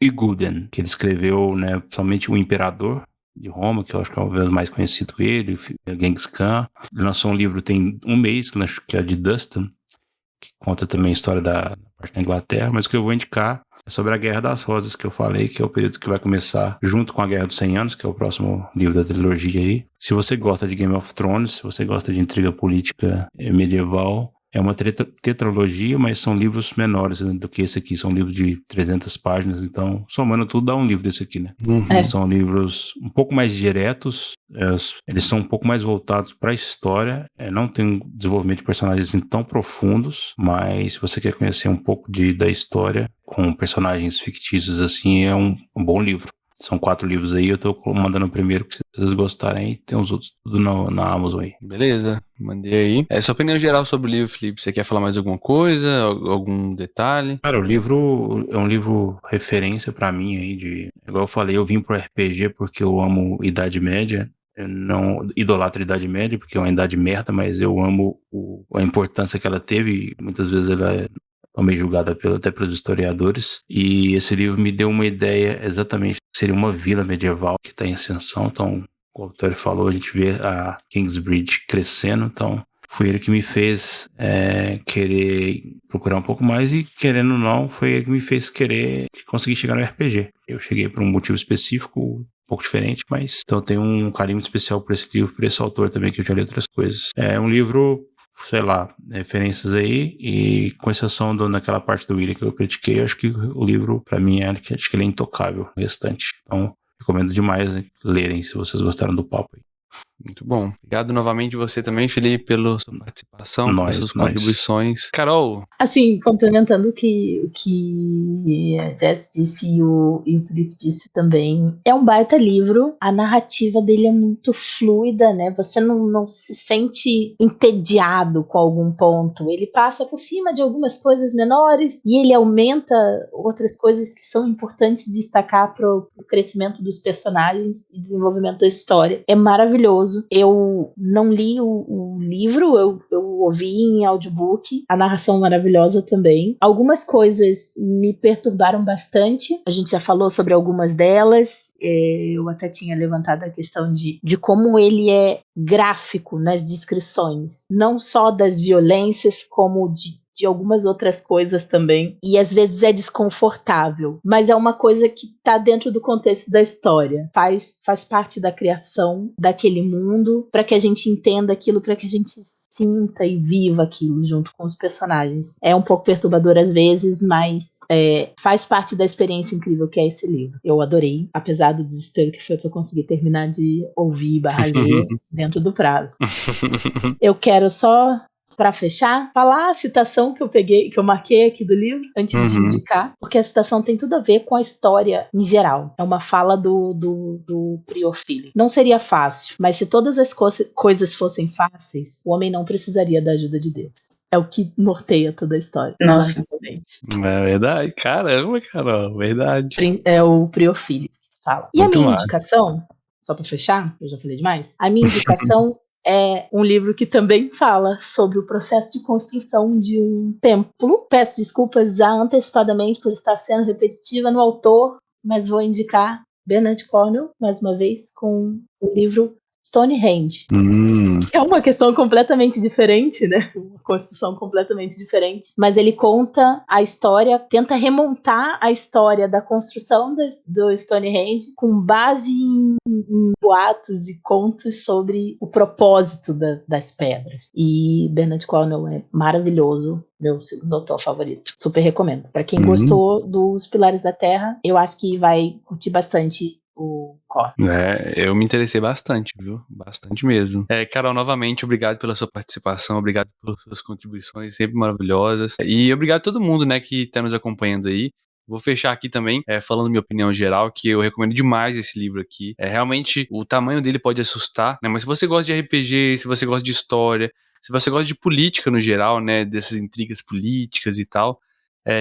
Speaker 3: Iguden, que ele escreveu, né, somente o Imperador de Roma, que eu acho que é o mais conhecido com ele, Genghis Khan. Ele lançou um livro tem um mês, que é de Dustin, que conta também a história da parte da Inglaterra, mas o que eu vou indicar é sobre a Guerra das Rosas, que eu falei, que é o período que vai começar junto com a Guerra dos 100 Anos, que é o próximo livro da trilogia aí. Se você gosta de Game of Thrones, se você gosta de intriga política medieval, é uma tetralogia, mas são livros menores do que esse aqui. São livros de 300 páginas, então, somando tudo, dá um livro desse aqui, né? São livros um pouco mais diretos, eles são um pouco mais voltados para a história, não tem um desenvolvimento de personagens assim, tão profundos, mas se você quer conhecer um pouco da história com personagens fictícios, assim, é um bom livro. São 4 livros aí, eu tô mandando o primeiro, que se vocês gostarem aí, tem os outros tudo na Amazon aí.
Speaker 1: Beleza, mandei aí. Sua opinião geral sobre o livro, Felipe, você quer falar mais alguma coisa? Algum detalhe?
Speaker 3: Cara, o livro é um livro referência pra mim aí, igual eu falei, eu vim pro RPG porque eu amo Idade Média. Eu não idolatro a Idade Média, porque é uma idade merda, mas eu amo a importância que ela teve. Muitas vezes ela é meio julgada até pelos historiadores. E esse livro me deu uma ideia exatamente que seria uma vila medieval que está em ascensão. Então, como o Vitório falou, a gente vê a Kingsbridge crescendo. Então, foi ele que me fez querer procurar um pouco mais, e querendo ou não, foi ele que me fez querer conseguir chegar no RPG. Eu cheguei por um motivo específico, um pouco diferente, mas então eu tenho um carinho muito especial por esse livro, por esse autor também, que eu já li outras coisas. É um livro, sei lá, referências aí, e com exceção daquela parte do William que eu critiquei, eu acho que o livro, pra mim, acho que ele é intocável, o restante. Então, recomendo demais, né, lerem, se vocês gostaram do papo aí.
Speaker 1: Muito bom. Obrigado novamente você também, Felipe, pela sua participação, pelas suas
Speaker 3: Nós.
Speaker 1: contribuições. Carol!
Speaker 2: Assim, complementando o que a Jess disse e o Felipe disse também, é um baita livro, a narrativa dele é muito fluida, né? Você não se sente entediado com algum ponto, ele passa por cima de algumas coisas menores e ele aumenta outras coisas que são importantes destacar para o crescimento dos personagens e desenvolvimento da história. É maravilhoso. Eu não li o livro, eu ouvi em audiobook, a narração maravilhosa também. Algumas coisas me perturbaram bastante, a gente já falou sobre algumas delas. Eu até tinha levantado a questão de como ele é gráfico nas descrições, não só das violências, como de algumas outras coisas também, e às vezes é desconfortável, mas é uma coisa que está dentro do contexto da história, faz parte da criação daquele mundo, para que a gente entenda aquilo, para que a gente sinta e viva aquilo junto com os personagens. É um pouco perturbador às vezes, mas faz parte da experiência incrível que é esse livro. Eu adorei, apesar do desespero que foi para eu conseguir terminar de ouvir e ler dentro do prazo. Eu quero só, para fechar, falar a citação que eu marquei aqui do livro, antes de indicar, porque a citação tem tudo a ver com a história em geral. É uma fala do prior Philip. Não seria fácil, mas se todas as coisas fossem fáceis, o homem não precisaria da ajuda de Deus. É o que norteia toda a história.
Speaker 4: Nossa.
Speaker 1: É verdade. Caramba, Carol, verdade.
Speaker 2: É o prior Philip que fala. E
Speaker 1: Muito
Speaker 2: a minha
Speaker 1: massa.
Speaker 2: indicação, só para fechar, eu já falei demais, a minha indicação é um livro que também fala sobre o processo de construção de um templo. Peço desculpas já antecipadamente por estar sendo repetitiva no autor, mas vou indicar Bernard Cornwell, mais uma vez, com o livro Stonehenge. É uma questão completamente diferente, né? Uma construção completamente diferente. Mas ele conta a história, tenta remontar a história da construção do Stonehenge com base em boatos e contos sobre o propósito das pedras. E Bernard Cornwell é maravilhoso. Meu segundo autor favorito. Super recomendo. Para quem gostou dos Pilares da Terra, eu acho que vai curtir bastante o Core.
Speaker 1: Eu me interessei bastante, viu? Bastante mesmo. Carol, novamente, obrigado pela sua participação, obrigado pelas suas contribuições, sempre maravilhosas. E obrigado a todo mundo, né, que tá nos acompanhando aí. Vou fechar aqui também, falando minha opinião geral, que eu recomendo demais esse livro aqui. Realmente, o tamanho dele pode assustar, né? Mas se você gosta de RPG, se você gosta de história, se você gosta de política no geral, né? Dessas intrigas políticas e tal,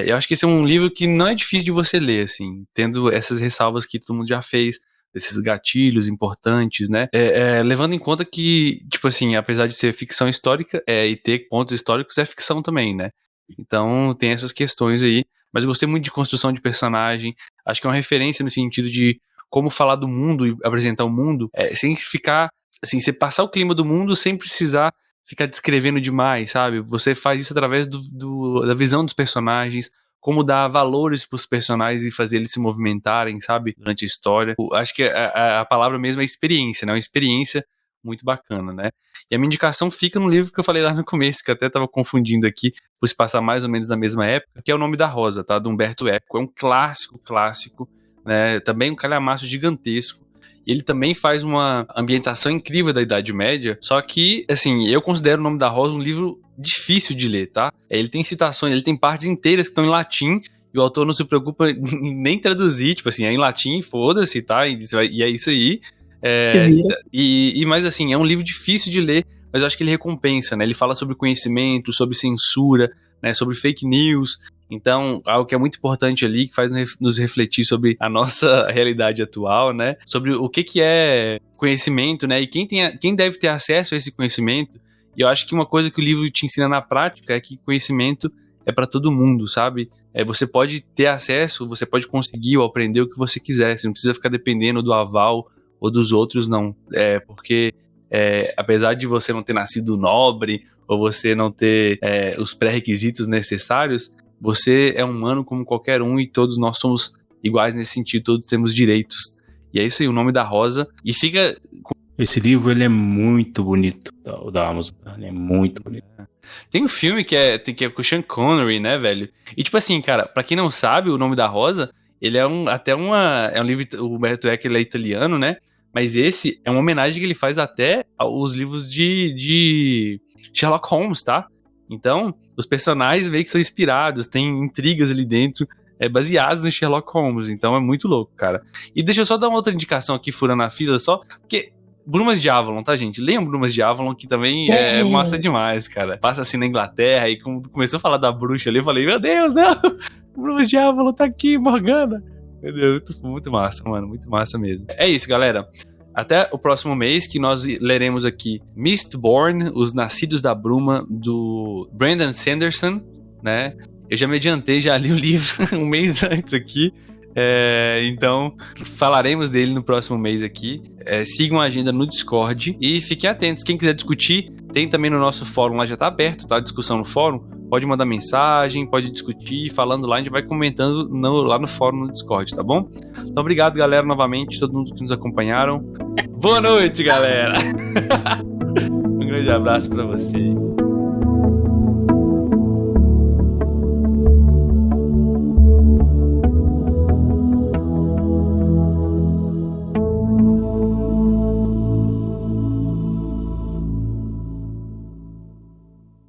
Speaker 1: eu acho que esse é um livro que não é difícil de você ler, assim, tendo essas ressalvas que todo mundo já fez, esses gatilhos importantes, né? Levando em conta que, tipo assim, apesar de ser ficção histórica e ter pontos históricos, é ficção também, né? Então tem essas questões aí. Mas eu gostei muito de construção de personagem. Acho que é uma referência no sentido de como falar do mundo e apresentar o mundo sem ficar, assim, você passar o clima do mundo sem precisar ficar descrevendo demais, sabe? Você faz isso através da visão dos personagens, como dar valores pros personagens e fazer eles se movimentarem, sabe? Durante a história. Acho que a palavra mesmo é experiência, né? Uma experiência muito bacana, né? E a minha indicação fica no livro que eu falei lá no começo, que eu até tava confundindo aqui, por se passar mais ou menos na mesma época, que é O Nome da Rosa, tá? Do Humberto Eco. É um clássico, né? Também um calhamaço gigantesco. Ele também faz uma ambientação incrível da Idade Média, só que, assim, eu considero O Nome da Rosa um livro difícil de ler, tá? Ele tem citações, ele tem partes inteiras que estão em latim, e o autor não se preocupa em nem traduzir, tipo assim, é em latim, foda-se, tá? E é isso aí. Mas assim, é um livro difícil de ler, mas eu acho que ele recompensa, né? Ele fala sobre conhecimento, sobre censura, né? Sobre fake news. Então, algo que é muito importante ali, que faz nos refletir sobre a nossa realidade atual, né? Sobre o que é conhecimento, né? E quem deve ter acesso a esse conhecimento. E eu acho que uma coisa que o livro te ensina na prática é que conhecimento é para todo mundo, sabe? Você pode ter acesso, você pode conseguir ou aprender o que você quiser. Você não precisa ficar dependendo do aval ou dos outros, não. Porque apesar de você não ter nascido nobre ou você não ter os pré-requisitos necessários, você é humano como qualquer um e todos nós somos iguais nesse sentido, todos temos direitos. E é isso aí, o nome da Rosa. E fica...
Speaker 3: Esse livro, ele é muito bonito, o da Amazon, ele é muito bonito.
Speaker 1: Tem um filme que é com o Sean Connery, né, velho? E tipo assim, cara, pra quem não sabe, o nome da Rosa, ele é um livro, o Umberto Eco, ele é italiano, né? Mas esse é uma homenagem que ele faz até aos livros de Sherlock Holmes, tá? Então, os personagens meio que são inspirados, tem intrigas ali dentro, baseadas no Sherlock Holmes. Então é muito louco, cara. E deixa eu só dar uma outra indicação aqui, furando a fila só, porque Brumas de Avalon, tá, gente? Leiam Brumas de Avalon, que também é massa demais, cara. Passa assim na Inglaterra, e quando começou a falar da bruxa ali, eu falei, meu Deus, não! Brumas de Avalon tá aqui, Morgana. Meu Deus, muito massa, mano, muito massa mesmo. É isso, galera. Até o próximo mês, que nós leremos aqui Mistborn, Os Nascidos da Bruma, do Brandon Sanderson, né? Eu já me adiantei, já li o livro um mês antes aqui. Então, falaremos dele no próximo mês aqui. Sigam a agenda no Discord e fiquem atentos. Quem quiser discutir, tem também no nosso fórum, lá já tá aberto, tá? A discussão no fórum. Pode mandar mensagem, pode discutir, falando lá, a gente vai comentando lá no fórum no Discord, tá bom? Então, obrigado, galera, novamente, todo mundo que nos acompanharam. Boa noite, galera! Um grande abraço pra você.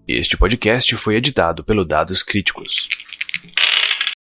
Speaker 1: Este podcast foi editado pelo Dados Críticos.